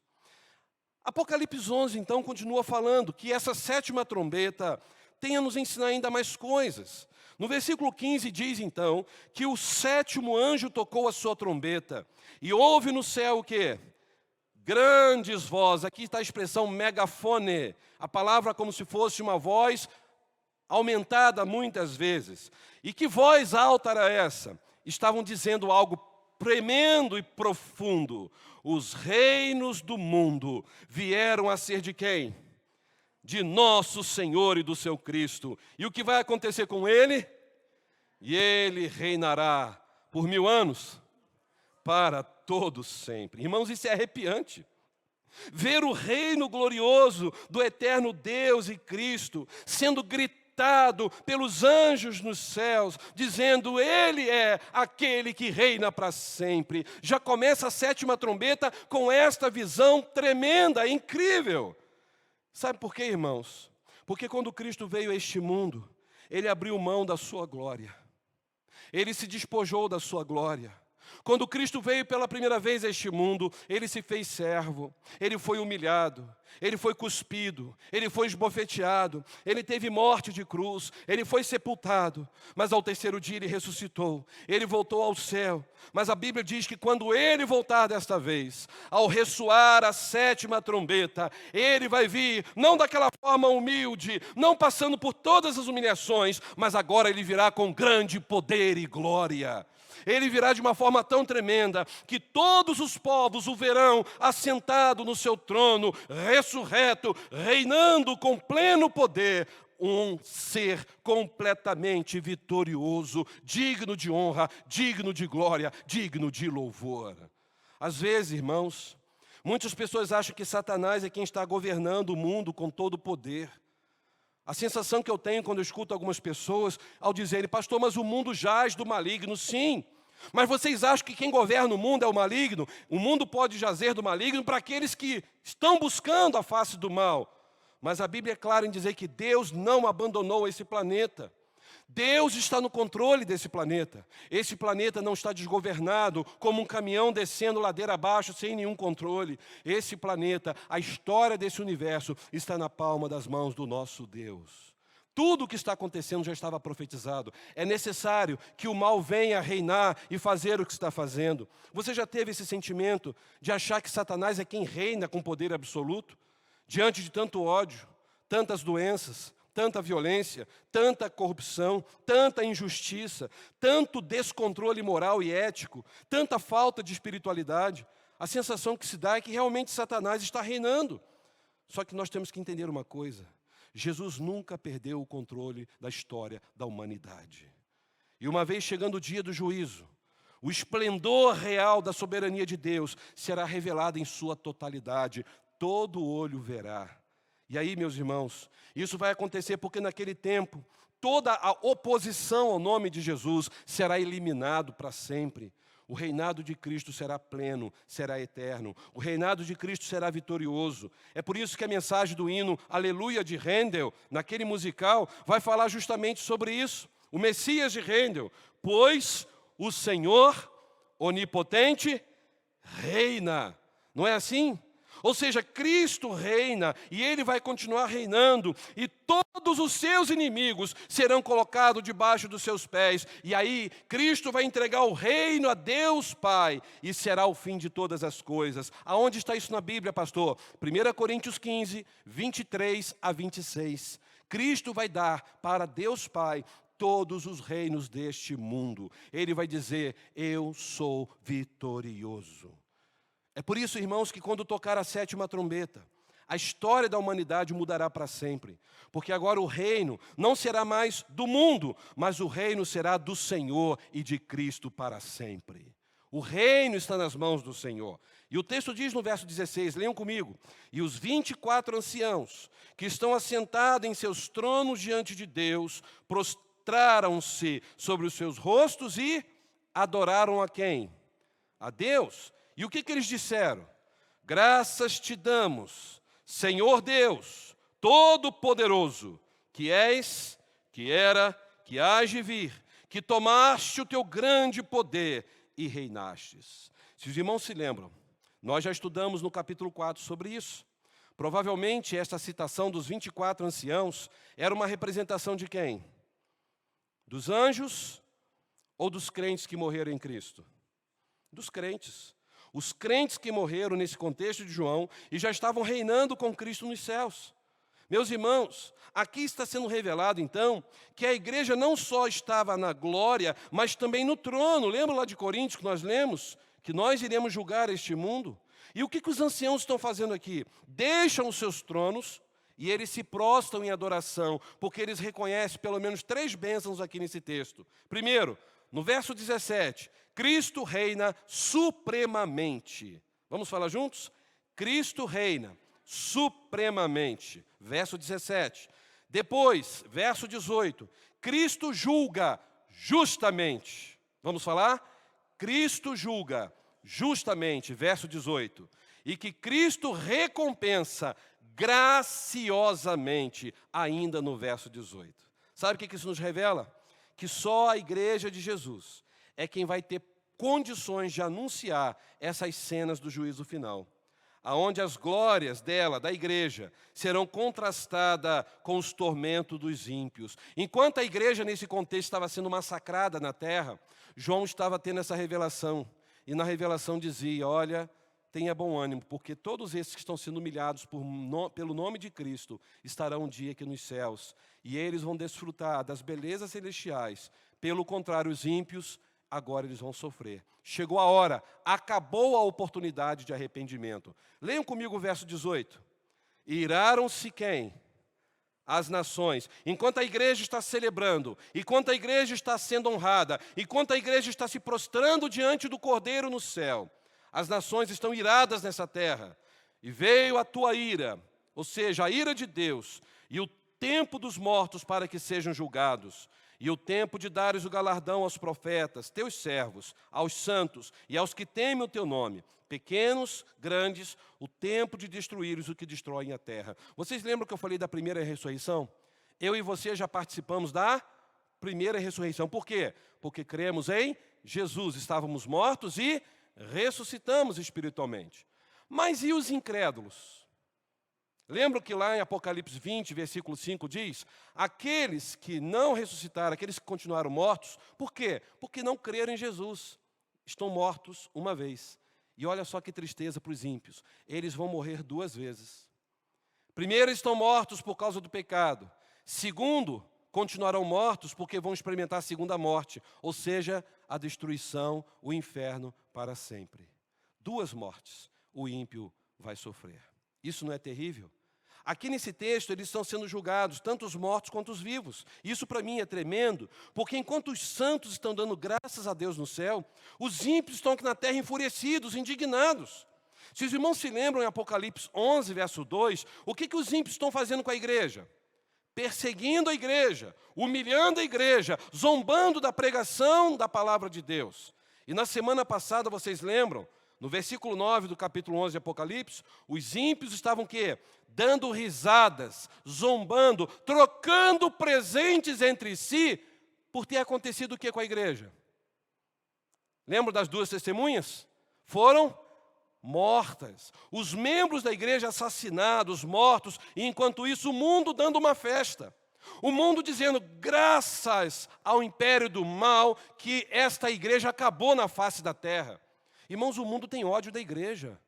Apocalipse 11, então, continua falando que essa sétima trombeta tem a nos ensinar ainda mais coisas. No versículo 15 diz, então, que o sétimo anjo tocou a sua trombeta e houve no céu o quê? Grandes vozes. Aqui está a expressão megafone, a palavra como se fosse uma voz aumentada muitas vezes. E que voz alta era essa? Estavam dizendo algo tremendo e profundo. Os reinos do mundo vieram a ser de quem? De nosso Senhor e do seu Cristo. E o que vai acontecer com ele? E ele reinará por 1000 anos, para todos sempre. Irmãos, isso é arrepiante. Ver o reino glorioso do eterno Deus e Cristo sendo gritado pelos anjos nos céus, dizendo, Ele é aquele que reina para sempre. Já começa a sétima trombeta com esta visão tremenda, incrível. Sabe por quê, irmãos? Porque quando Cristo veio a este mundo, Ele abriu mão da sua glória. Ele se despojou da sua glória. Quando Cristo veio pela primeira vez a este mundo, Ele se fez servo, Ele foi humilhado, Ele foi cuspido, Ele foi esbofeteado, Ele teve morte de cruz, Ele foi sepultado, mas ao terceiro dia Ele ressuscitou, Ele voltou ao céu. Mas a Bíblia diz que quando Ele voltar desta vez, ao ressoar a sétima trombeta, Ele vai vir, não daquela forma humilde, não passando por todas as humilhações, mas agora Ele virá com grande poder e glória. Ele virá de uma forma tão tremenda que todos os povos o verão assentado no seu trono, ressurreto, reinando com pleno poder, um ser completamente vitorioso, digno de honra, digno de glória, digno de louvor. Às vezes, irmãos, muitas pessoas acham que Satanás é quem está governando o mundo com todo o poder. A sensação que eu tenho quando eu escuto algumas pessoas ao dizerem, pastor, mas o mundo jaz do maligno. Sim, mas vocês acham que quem governa o mundo é o maligno? O mundo pode jazer do maligno para aqueles que estão buscando a face do mal. Mas a Bíblia é clara em dizer que Deus não abandonou esse planeta. Deus está no controle desse planeta. Esse planeta não está desgovernado como um caminhão descendo ladeira abaixo sem nenhum controle. Esse planeta, a história desse universo está na palma das mãos do nosso Deus. Tudo o que está acontecendo já estava profetizado. É necessário que o mal venha reinar e fazer o que está fazendo. Você já teve esse sentimento de achar que Satanás é quem reina com poder absoluto? Diante de tanto ódio, tantas doenças, tanta violência, tanta corrupção, tanta injustiça, tanto descontrole moral e ético, tanta falta de espiritualidade, a sensação que se dá é que realmente Satanás está reinando. Só que nós temos que entender uma coisa: Jesus nunca perdeu o controle da história da humanidade. E uma vez chegando o dia do juízo, o esplendor real da soberania de Deus será revelado em sua totalidade, todo olho verá. E aí, meus irmãos, isso vai acontecer porque naquele tempo, toda a oposição ao nome de Jesus será eliminado para sempre. O reinado de Cristo será pleno, será eterno. O reinado de Cristo será vitorioso. É por isso que a mensagem do hino Aleluia de Handel, naquele musical, vai falar justamente sobre isso. O Messias de Handel, pois o Senhor onipotente reina. Não é assim? Ou seja, Cristo reina e Ele vai continuar reinando e todos os seus inimigos serão colocados debaixo dos seus pés. E aí Cristo vai entregar o reino a Deus Pai e será o fim de todas as coisas. Aonde está isso na Bíblia, pastor? 1 Coríntios 15, 23 a 26. Cristo vai dar para Deus Pai todos os reinos deste mundo. Ele vai dizer, eu sou vitorioso. É por isso, irmãos, que quando tocar a sétima trombeta, a história da humanidade mudará para sempre. Porque agora o reino não será mais do mundo, mas o reino será do Senhor e de Cristo para sempre. O reino está nas mãos do Senhor. E o texto diz no verso 16, leiam comigo. E os 24 anciãos que estão assentados em seus tronos diante de Deus, prostraram-se sobre os seus rostos e adoraram a quem? A Deus. E o que eles disseram? Graças te damos, Senhor Deus, Todo-Poderoso, que és, que era, que hás de vir, que tomaste o teu grande poder e reinastes. Se os irmãos se lembram, Nós já estudamos no capítulo 4 sobre isso. Provavelmente esta citação dos 24 anciãos era uma representação de quem? Dos anjos ou dos crentes que morreram em Cristo? Dos crentes. Os crentes que morreram nesse contexto de João e já estavam reinando com Cristo nos céus. Meus irmãos, aqui está sendo revelado, então, que a igreja não só estava na glória, mas também no trono. Lembra lá de Coríntios que nós lemos? Que nós iremos julgar este mundo? E o que os anciãos estão fazendo aqui? Deixam os seus tronos e eles se prostram em adoração, porque eles reconhecem pelo menos 3 bênçãos aqui nesse texto. Primeiro, no verso 17, Cristo reina supremamente. Vamos falar juntos? Cristo reina supremamente. Verso 17. Depois, verso 18, Cristo julga justamente. Vamos falar? Cristo julga justamente, verso 18. E que Cristo recompensa graciosamente, ainda no verso 18. Sabe o que isso nos revela? Que só a igreja de Jesus é quem vai ter condições de anunciar essas cenas do juízo final, aonde as glórias dela, da igreja, serão contrastadas com os tormentos dos ímpios. Enquanto a igreja, nesse contexto, estava sendo massacrada na terra, João estava tendo essa revelação. E na revelação dizia, olha, tenha bom ânimo, porque todos esses que estão sendo humilhados pelo nome de Cristo estarão um dia aqui nos céus. E eles vão desfrutar das belezas celestiais. Pelo contrário, os ímpios, agora eles vão sofrer. Chegou a hora, acabou a oportunidade de arrependimento. Leiam comigo o verso 18. Iraram-se quem? As nações. Enquanto a igreja está celebrando, enquanto a igreja está sendo honrada, enquanto a igreja está se prostrando diante do Cordeiro no céu, as nações estão iradas nessa terra. E veio a tua ira, ou seja, a ira de Deus, e o tempo dos mortos para que sejam julgados, e o tempo de dares o galardão aos profetas, teus servos, aos santos e aos que temem o teu nome, pequenos, grandes, o tempo de destruíres o que destroem a terra. Vocês lembram que eu falei da primeira ressurreição? Eu e você já participamos da primeira ressurreição. Por quê? Porque cremos em Jesus, estávamos mortos e ressuscitamos espiritualmente. Mas e os incrédulos? Lembra que lá em Apocalipse 20, versículo 5 diz, aqueles que não ressuscitaram, aqueles que continuaram mortos, por quê? Porque não creram em Jesus, estão mortos uma vez. E olha só que tristeza para os ímpios, eles vão morrer 2 vezes. Primeiro, estão mortos por causa do pecado. Segundo, continuarão mortos porque vão experimentar a segunda morte, ou seja, a destruição, o inferno para sempre. 2 mortes o ímpio vai sofrer. Isso não é terrível? Aqui nesse texto, eles estão sendo julgados, tanto os mortos quanto os vivos. Isso para mim é tremendo, porque enquanto os santos estão dando graças a Deus no céu, os ímpios estão aqui na terra enfurecidos, indignados. Se os irmãos se lembram em Apocalipse 11, verso 2, o que os ímpios estão fazendo com a igreja? Perseguindo a igreja, humilhando a igreja, zombando da pregação da palavra de Deus. E na semana passada, vocês lembram, no versículo 9 do capítulo 11 de Apocalipse, os ímpios estavam o quê? Dando risadas, zombando, trocando presentes entre si, por ter acontecido o que com a igreja? Lembram das 2 testemunhas? Foram mortas. Os membros da igreja assassinados, mortos, e enquanto isso o mundo dando uma festa. O mundo dizendo, graças ao império do mal, que esta igreja acabou na face da terra. Irmãos, o mundo tem ódio da igreja.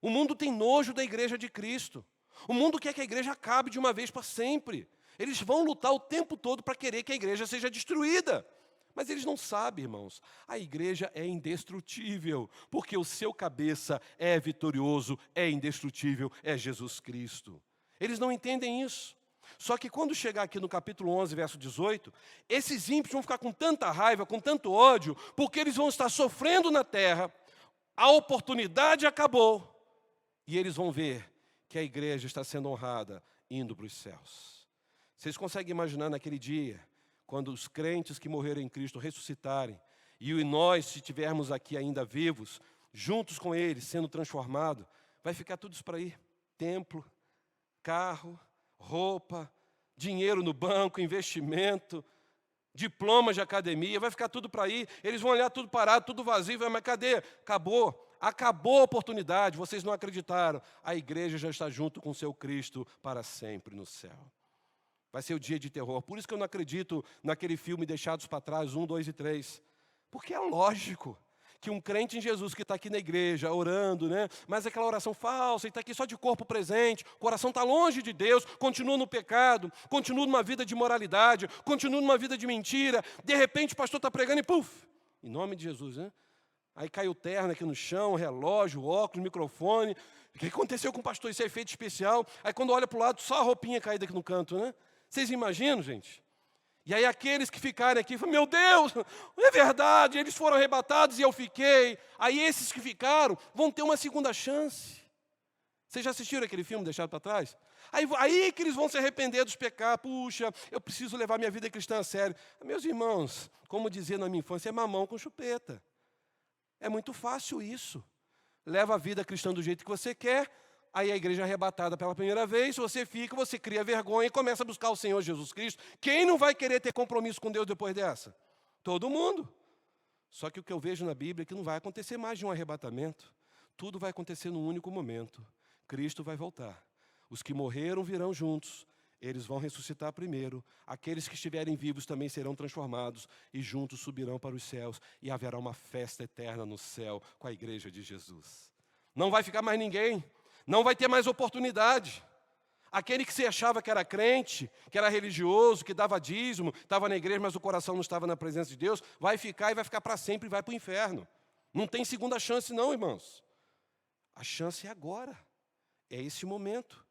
O mundo tem nojo da igreja de Cristo. O mundo quer que a igreja acabe de uma vez para sempre. Eles vão lutar o tempo todo para querer que a igreja seja destruída. Mas eles não sabem, irmãos, a igreja é indestrutível, porque o seu cabeça é vitorioso, é indestrutível, é Jesus Cristo. Eles não entendem isso. Só que quando chegar aqui no capítulo 11, verso 18, esses ímpios vão ficar com tanta raiva, com tanto ódio, porque eles vão estar sofrendo na terra, a oportunidade acabou, e eles vão ver que a igreja está sendo honrada, indo para os céus. Vocês conseguem imaginar naquele dia, quando os crentes que morreram em Cristo ressuscitarem, e nós, se estivermos aqui ainda vivos, juntos com eles, sendo transformados, vai ficar tudo isso para aí, templo, carro, roupa, dinheiro no banco, investimento, diplomas de academia, vai ficar tudo para aí. Eles vão olhar tudo parado, tudo vazio, vai, mas cadê? Acabou. acabou a oportunidade, vocês não acreditaram. A igreja já está junto com o seu Cristo para sempre no céu. Vai ser o dia de terror. Por isso que eu não acredito naquele filme Deixados para Trás, 1, 2 e 3. Porque é lógico que um crente em Jesus que está aqui na igreja, orando, né? Mas aquela oração falsa, e está aqui só de corpo presente, o coração está longe de Deus, continua no pecado, continua numa vida de imoralidade, continua numa vida de mentira. De repente o pastor está pregando e puf, em nome de Jesus, né? Aí cai o terno aqui no chão, relógio, óculos, microfone. O que aconteceu com o pastor? Isso é efeito especial. Aí quando olha para o lado, só a roupinha caída aqui no canto, né? Vocês imaginam, gente? E aí aqueles que ficarem aqui, falam, meu Deus, é verdade, eles foram arrebatados e eu fiquei. Aí esses que ficaram vão ter uma segunda chance. Vocês já assistiram aquele filme Deixado para Trás? Aí que eles vão se arrepender dos pecados. Puxa, eu preciso levar minha vida cristã a sério. Meus irmãos, como dizia na minha infância, é mamão com chupeta. É muito fácil isso. Leva a vida cristã do jeito que você quer. Aí a igreja é arrebatada pela primeira vez, você fica, você cria vergonha e começa a buscar o Senhor Jesus Cristo. Quem não vai querer ter compromisso com Deus depois dessa? Todo mundo. Só que o que eu vejo na Bíblia é que não vai acontecer mais de um arrebatamento. Tudo vai acontecer num único momento. Cristo vai voltar. Os que morreram virão juntos. Eles vão ressuscitar primeiro. Aqueles que estiverem vivos também serão transformados e juntos subirão para os céus. E haverá uma festa eterna no céu com a igreja de Jesus. Não vai ficar mais ninguém. Não vai ter mais oportunidade. Aquele que se achava que era crente, que era religioso, que dava dízimo, estava na igreja, mas o coração não estava na presença de Deus, vai ficar e vai ficar para sempre e vai para o inferno. Não tem segunda chance não, irmãos. A chance é agora. É esse momento.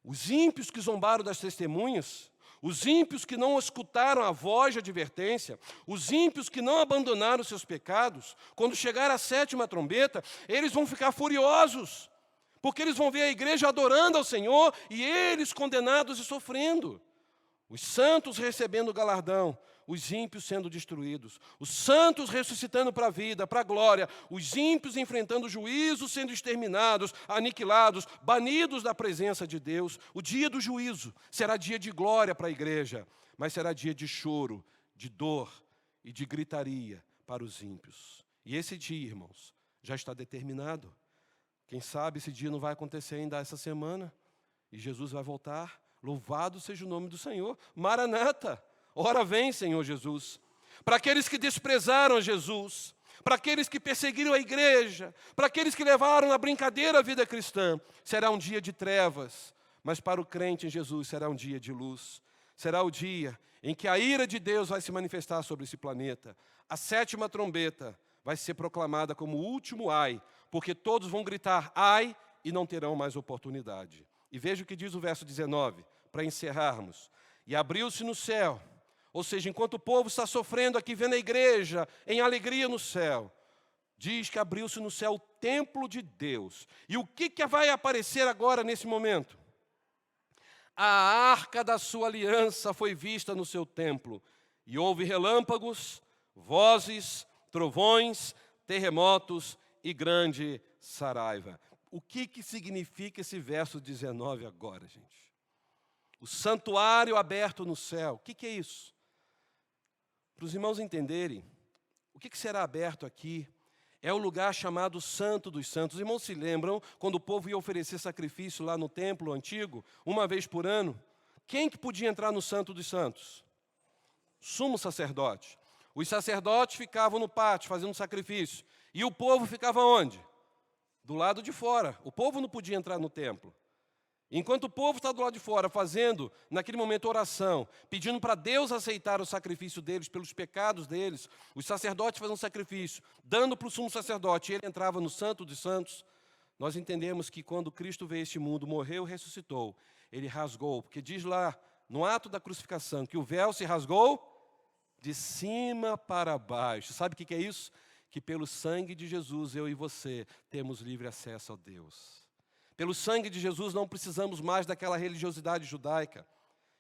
Os ímpios que zombaram das testemunhas, os ímpios que não escutaram a voz de advertência, os ímpios que não abandonaram seus pecados, quando chegar a 7ª trombeta, eles vão ficar furiosos. Porque eles vão ver a igreja adorando ao Senhor e eles condenados e sofrendo. Os santos recebendo o galardão, os ímpios sendo destruídos. Os santos ressuscitando para a vida, para a glória. Os ímpios enfrentando o juízo, sendo exterminados, aniquilados, banidos da presença de Deus. O dia do juízo será dia de glória para a igreja, mas será dia de choro, de dor e de gritaria para os ímpios. E esse dia, irmãos, já está determinado. Quem sabe esse dia não vai acontecer ainda essa semana. E Jesus vai voltar. Louvado seja o nome do Senhor. Maranata. Ora vem, Senhor Jesus. Para aqueles que desprezaram Jesus. Para aqueles que perseguiram a igreja. Para aqueles que levaram na brincadeira a vida cristã. Será um dia de trevas. Mas para o crente em Jesus será um dia de luz. Será o dia em que a ira de Deus vai se manifestar sobre esse planeta. A 7ª trombeta vai ser proclamada como o último ai, porque todos vão gritar ai e não terão mais oportunidade. E veja o que diz o verso 19, para encerrarmos. E abriu-se no céu, ou seja, enquanto o povo está sofrendo aqui, vendo a igreja em alegria no céu, diz que abriu-se no céu o templo de Deus. E o que vai aparecer agora nesse momento? A arca da sua aliança foi vista no seu templo, e houve relâmpagos, vozes, trovões, terremotos e grande saraiva. O que significa esse verso 19 agora, gente? O santuário aberto no céu. O que é isso? Para os irmãos entenderem, o que será aberto aqui é o lugar chamado Santo dos Santos. Os irmãos se lembram, quando o povo ia oferecer sacrifício lá no templo antigo, uma vez por ano? Quem que podia entrar no Santo dos Santos? Sumo sacerdote. Os sacerdotes ficavam no pátio fazendo sacrifício. E o povo ficava onde? Do lado de fora. O povo não podia entrar no templo. Enquanto o povo está do lado de fora fazendo, naquele momento, oração, pedindo para Deus aceitar o sacrifício deles, pelos pecados deles, os sacerdotes faziam sacrifício, dando para o sumo sacerdote, e ele entrava no Santo dos Santos. Nós entendemos que quando Cristo veio a este mundo, morreu e ressuscitou, ele rasgou, porque diz lá, no ato da crucificação, que o véu se rasgou de cima para baixo. Sabe o que é isso? Que pelo sangue de Jesus, eu e você, temos livre acesso a Deus. Pelo sangue de Jesus, não precisamos mais daquela religiosidade judaica.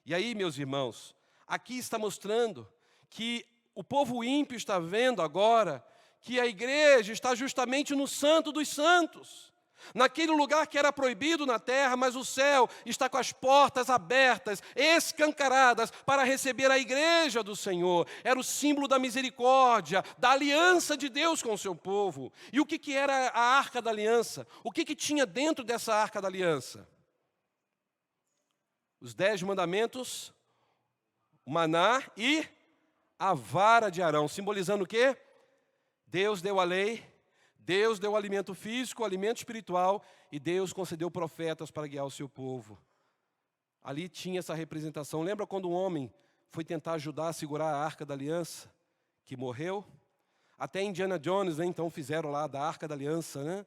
E aí, meus irmãos, aqui está mostrando que o povo ímpio está vendo agora que a igreja está justamente no Santo dos Santos. Naquele lugar que era proibido na terra, mas o céu está com as portas abertas, escancaradas, para receber a igreja do Senhor. Era o símbolo da misericórdia, da aliança de Deus com o seu povo. E o que era a arca da aliança? O que tinha dentro dessa arca da aliança? Os 10 mandamentos, o maná e a vara de Arão, simbolizando o quê? Deus deu a lei, Deus deu o alimento físico, o alimento espiritual, e Deus concedeu profetas para guiar o seu povo. Ali tinha essa representação. Lembra quando um homem foi tentar ajudar a segurar a arca da aliança, que morreu? Até Indiana Jones, né, então fizeram lá da arca da aliança, né?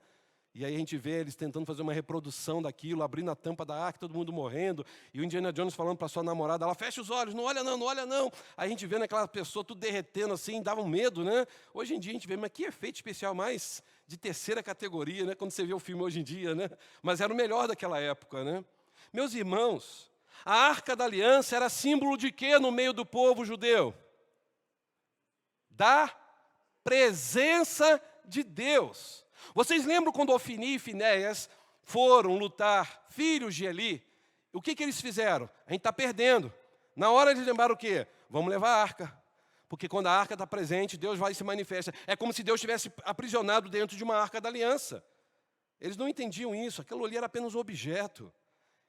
E aí a gente vê eles tentando fazer uma reprodução daquilo, abrindo a tampa da arca, todo mundo morrendo, e o Indiana Jones falando para sua namorada, ela fecha os olhos, não olha não, não olha não. Aí a gente vê aquela pessoa tudo derretendo assim, dava um medo, né? Hoje em dia a gente vê, mas que efeito especial mais de terceira categoria, né? Quando você vê o filme hoje em dia, né? Mas era o melhor daquela época, né? Meus irmãos, a arca da aliança era símbolo de quê no meio do povo judeu? Da presença de Deus. Vocês lembram quando Ofni e Finéias foram lutar, filhos de Eli? O que eles fizeram? A gente está perdendo. Na hora eles lembraram o quê? Vamos levar a arca. Porque quando a arca está presente, Deus vai se manifestar. É como se Deus estivesse aprisionado dentro de uma arca da aliança. Eles não entendiam isso, aquilo ali era apenas um objeto.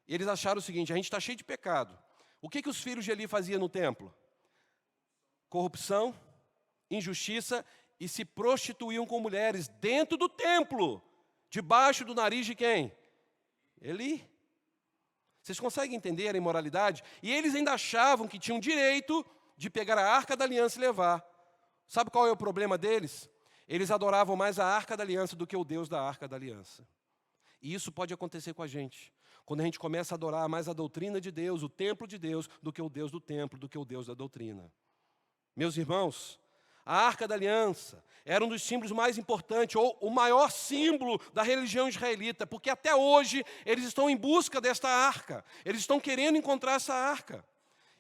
E eles acharam o seguinte, a gente está cheio de pecado. O que os filhos de Eli faziam no templo? Corrupção, injustiça, e se prostituíam com mulheres dentro do templo, debaixo do nariz de quem? Eli. Vocês conseguem entender a imoralidade? E eles ainda achavam que tinham direito de pegar a arca da aliança e levar. Sabe qual é o problema deles? Eles adoravam mais a arca da aliança do que o Deus da arca da aliança. E isso pode acontecer com a gente. Quando a gente começa a adorar mais a doutrina de Deus, o templo de Deus, do que o Deus do templo, do que o Deus da doutrina. Meus irmãos, a Arca da Aliança era um dos símbolos mais importantes, ou o maior símbolo da religião israelita, porque até hoje eles estão em busca desta arca, eles estão querendo encontrar essa arca.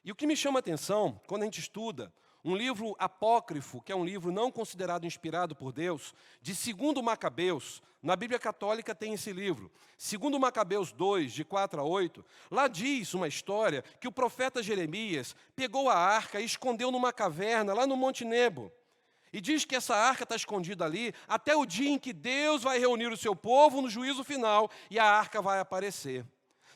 E o que me chama a atenção, quando a gente estuda um livro apócrifo, que é um livro não considerado inspirado por Deus, de 2 Macabeus, na Bíblia Católica tem esse livro, 2 Macabeus 2, de 4 a 8, lá diz uma história que o profeta Jeremias pegou a arca e escondeu numa caverna, lá no Monte Nebo. E diz que essa arca está escondida ali até o dia em que Deus vai reunir o seu povo no juízo final e a arca vai aparecer.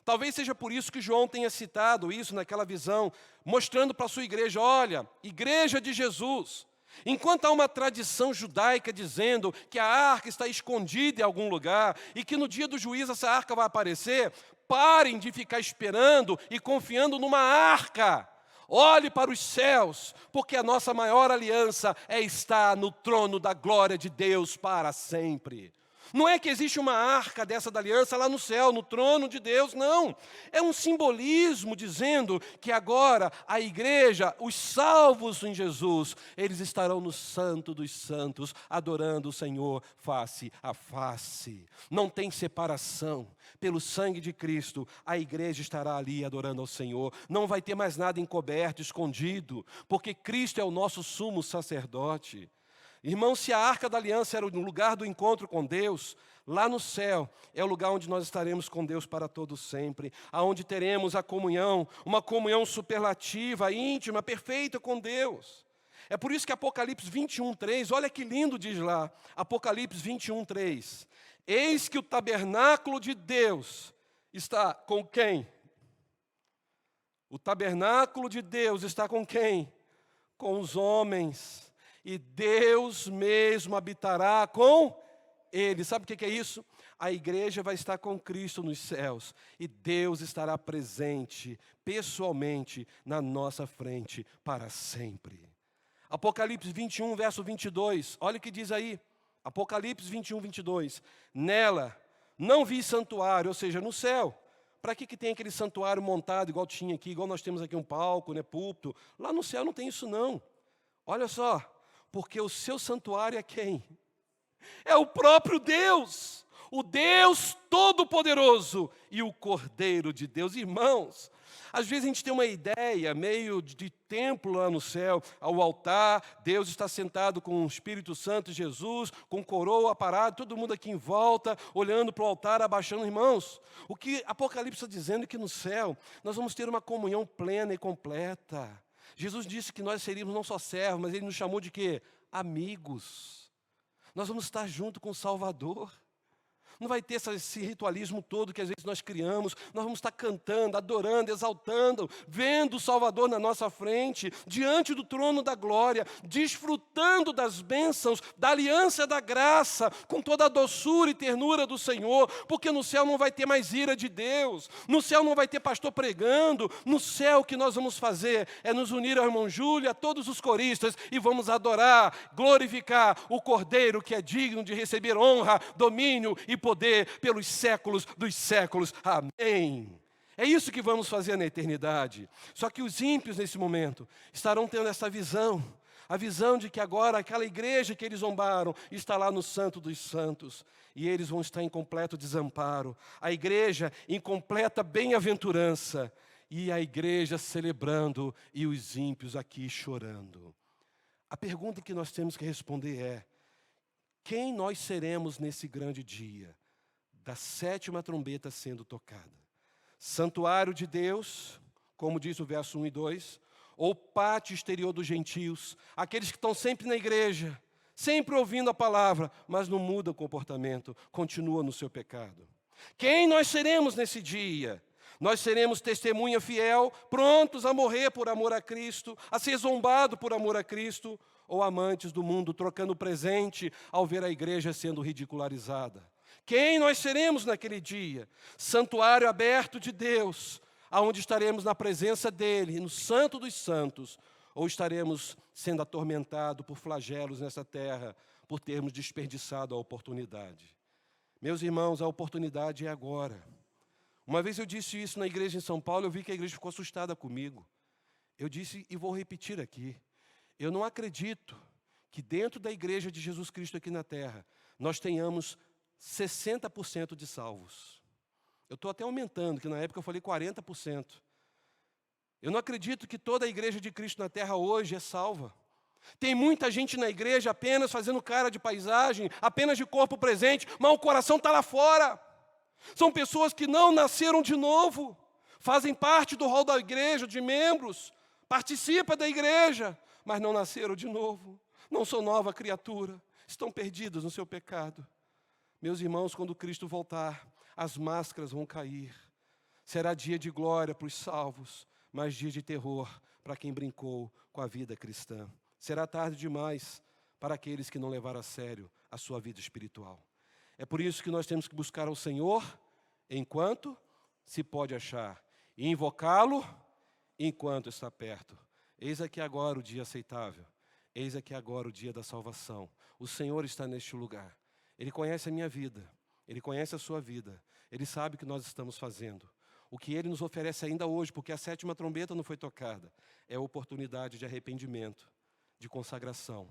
Talvez seja por isso que João tenha citado isso naquela visão, mostrando para a sua igreja, olha, igreja de Jesus, enquanto há uma tradição judaica dizendo que a arca está escondida em algum lugar e que no dia do juízo essa arca vai aparecer, parem de ficar esperando e confiando numa arca. Olhe para os céus, porque a nossa maior aliança é estar no trono da glória de Deus para sempre. Não é que existe uma arca dessa da aliança lá no céu, no trono de Deus, não. É um simbolismo dizendo que agora a igreja, os salvos em Jesus, eles estarão no santo dos santos, adorando o Senhor face a face. Não tem separação. Pelo sangue de Cristo, a igreja estará ali adorando ao Senhor. Não vai ter mais nada encoberto, escondido, porque Cristo é o nosso sumo sacerdote. Irmão, se a arca da aliança era o lugar do encontro com Deus, lá no céu é o lugar onde nós estaremos com Deus para todo sempre, aonde teremos a comunhão, uma comunhão superlativa, íntima, perfeita com Deus. É por isso que Apocalipse 21:3, olha que lindo diz lá, Apocalipse 21:3, eis que o tabernáculo de Deus está com quem? O tabernáculo de Deus está com quem? Com os homens. E Deus mesmo habitará com ele. Sabe o que é isso? A igreja vai estar com Cristo nos céus. E Deus estará presente, pessoalmente, na nossa frente para sempre. Apocalipse 21, verso 22. Olha o que diz aí. Apocalipse 21, 22. Nela não vi santuário, ou seja, no céu. Para que tem aquele santuário montado, igual tinha aqui, igual nós temos aqui um palco, né, púlpito? Lá no céu não tem isso não. Olha só. Porque o seu santuário é quem? É o próprio Deus, o Deus Todo-Poderoso e o Cordeiro de Deus. Irmãos, Às vezes a gente tem uma ideia meio de templo lá no céu, ao altar, Deus está sentado com o Espírito Santo, Jesus, com coroa parado, todo mundo aqui em volta, olhando para o altar, abaixando. Irmãos, o que Apocalipse está dizendo é que no céu nós vamos ter uma comunhão plena e completa. Jesus disse que nós seríamos não só servos, mas Ele nos chamou de quê? Amigos. Nós vamos estar junto com o Salvador. Não vai ter esse ritualismo todo que às vezes nós criamos. Nós vamos estar cantando, adorando, exaltando, vendo o Salvador na nossa frente, diante do trono da glória, desfrutando das bênçãos, da aliança da graça, com toda a doçura e ternura do Senhor, porque no céu não vai ter mais ira de Deus, no céu não vai ter pastor pregando, no céu o que nós vamos fazer é nos unir ao irmão Júlio, a todos os coristas, e vamos adorar, glorificar o Cordeiro que é digno de receber honra, domínio e poder pelos séculos dos séculos. Amém. É isso que vamos fazer na eternidade. Só que os ímpios, nesse momento, estarão tendo essa visão. A visão de que agora aquela igreja que eles zombaram está lá no Santo dos Santos. E eles vão estar em completo desamparo. A igreja em completa bem-aventurança. E a igreja celebrando e os ímpios aqui chorando. A pergunta que nós temos que responder é: quem nós seremos nesse grande dia da 7ª trombeta sendo tocada? Santuário de Deus, como diz o verso 1 e 2, ou pátio exterior dos gentios, aqueles que estão sempre na igreja, sempre ouvindo a palavra, mas não muda o comportamento, continua no seu pecado. Quem nós seremos nesse dia? Nós seremos testemunha fiel, prontos a morrer por amor a Cristo, a ser zombado por amor a Cristo, ou amantes do mundo, trocando presente ao ver a igreja sendo ridicularizada. Quem nós seremos naquele dia? Santuário aberto de Deus, aonde estaremos na presença dEle, no Santo dos Santos, ou estaremos sendo atormentados por flagelos nessa terra, por termos desperdiçado a oportunidade. Meus irmãos, a oportunidade é agora. Uma vez eu disse isso na igreja em São Paulo, eu vi que a igreja ficou assustada comigo. Eu disse e vou repetir aqui. Eu não acredito que dentro da igreja de Jesus Cristo aqui na terra, nós tenhamos 60% de salvos. Eu estou até aumentando, que na época eu falei 40%. Eu não acredito que toda a igreja de Cristo na terra hoje é salva. Tem muita gente na igreja apenas fazendo cara de paisagem, apenas de corpo presente, mas o coração está lá fora. São pessoas que não nasceram de novo, fazem parte do rol da igreja, de membros, participam da igreja, mas não nasceram de novo, não são nova criatura, estão perdidos no seu pecado. Meus irmãos, quando Cristo voltar, as máscaras vão cair. Será dia de glória para os salvos, mas dia de terror para quem brincou com a vida cristã. Será tarde demais para aqueles que não levaram a sério a sua vida espiritual. É por isso que nós temos que buscar ao Senhor enquanto se pode achar, e invocá-lo enquanto está perto. Eis aqui agora o dia aceitável, eis aqui agora o dia da salvação. O Senhor está neste lugar, Ele conhece a minha vida, Ele conhece a sua vida, Ele sabe o que nós estamos fazendo. O que Ele nos oferece ainda hoje, porque a 7ª trombeta não foi tocada, é a oportunidade de arrependimento, de consagração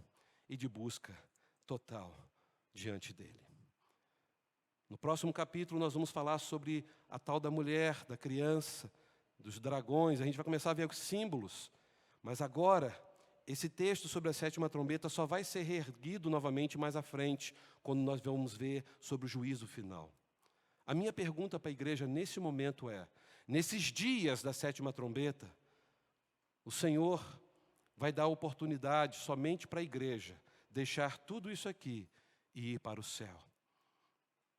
e de busca total diante dEle. No próximo capítulo nós vamos falar sobre a tal da mulher, da criança, dos dragões, a gente vai começar a ver os símbolos. Mas agora, esse texto sobre a 7ª trombeta só vai ser reerguido novamente mais à frente, quando nós vamos ver sobre o juízo final. A minha pergunta para a igreja nesse momento é: nesses dias da 7ª trombeta, o Senhor vai dar oportunidade somente para a igreja deixar tudo isso aqui e ir para o céu.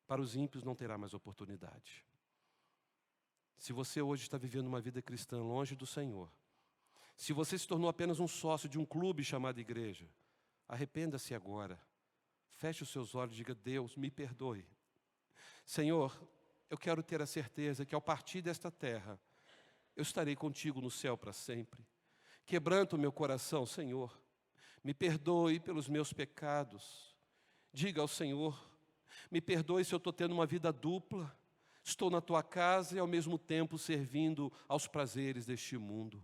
Para os ímpios não terá mais oportunidade. Se você hoje está vivendo uma vida cristã longe do Senhor, se você se tornou apenas um sócio de um clube chamado igreja, arrependa-se agora. Feche os seus olhos e diga: Deus, me perdoe. Senhor, eu quero ter a certeza que ao partir desta terra, eu estarei contigo no céu para sempre. Quebranta o meu coração, Senhor. Me perdoe pelos meus pecados. Diga ao Senhor: me perdoe se eu estou tendo uma vida dupla. Estou na tua casa e ao mesmo tempo servindo aos prazeres deste mundo.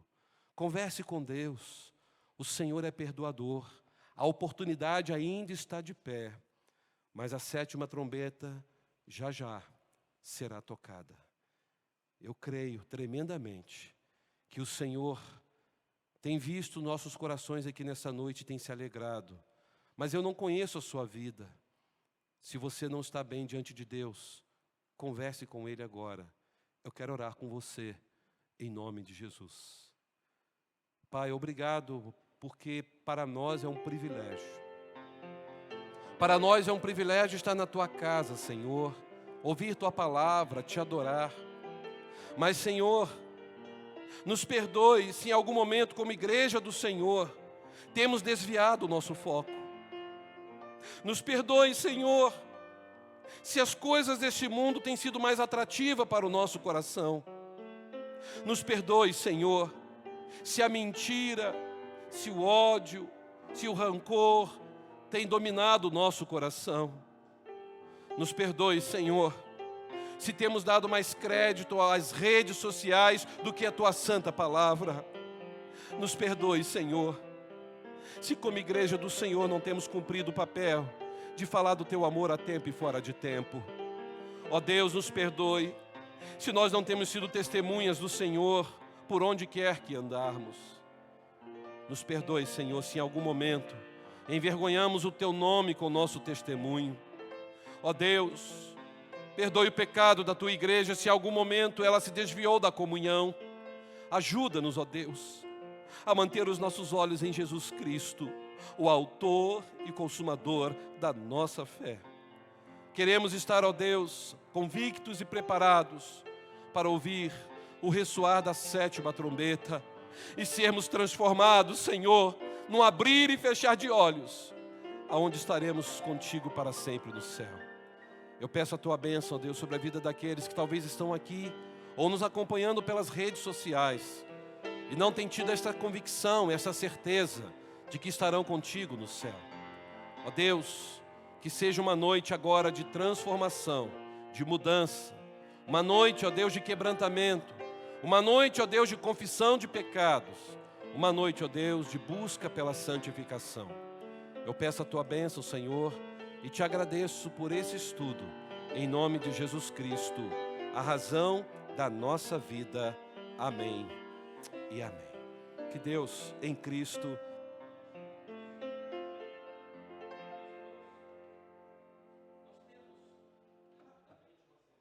Converse com Deus. O Senhor é perdoador. A oportunidade ainda está de pé. Mas a 7ª trombeta já será tocada. Eu creio tremendamente que o Senhor tem visto nossos corações aqui nessa noite e tem se alegrado. Mas eu não conheço a sua vida. Se você não está bem diante de Deus, converse com Ele agora. Eu quero orar com você, em nome de Jesus. Pai, obrigado, porque para nós é um privilégio. Para nós é um privilégio estar na Tua casa, Senhor, ouvir Tua palavra, Te adorar. Mas, Senhor, nos perdoe se em algum momento, como igreja do Senhor, temos desviado o nosso foco. Nos perdoe, Senhor, se as coisas deste mundo têm sido mais atrativas para o nosso coração. Nos perdoe, Senhor, se a mentira, se o ódio, se o rancor tem dominado o nosso coração. Nos perdoe, Senhor, se temos dado mais crédito às redes sociais do que à Tua santa palavra. Nos perdoe, Senhor, se como igreja do Senhor não temos cumprido o papel de falar do Teu amor a tempo e fora de tempo. Ó Deus, nos perdoe se nós não temos sido testemunhas do Senhor por onde quer que andarmos. Nos perdoe, Senhor, se em algum momento envergonhamos o Teu nome com o nosso testemunho. Ó Deus, perdoe o pecado da Tua igreja se em algum momento ela se desviou da comunhão. Ajuda-nos, ó Deus, a manter os nossos olhos em Jesus Cristo, o autor e consumador da nossa fé. Queremos estar, ó Deus, convictos e preparados para ouvir o ressoar da 7ª trombeta e sermos transformados, Senhor, num abrir e fechar de olhos, aonde estaremos contigo para sempre no céu. Eu peço a Tua bênção, ó Deus, sobre a vida daqueles que talvez estão aqui ou nos acompanhando pelas redes sociais e não têm tido esta convicção, essa certeza de que estarão contigo no céu. Ó Deus, que seja uma noite agora de transformação, de mudança, uma noite, ó Deus, de quebrantamento, uma noite, ó Deus, de confissão de pecados, uma noite, ó Deus, de busca pela santificação. Eu peço a Tua bênção, Senhor, e Te agradeço por esse estudo, em nome de Jesus Cristo, a razão da nossa vida. Amém e amém. Que Deus, em Cristo,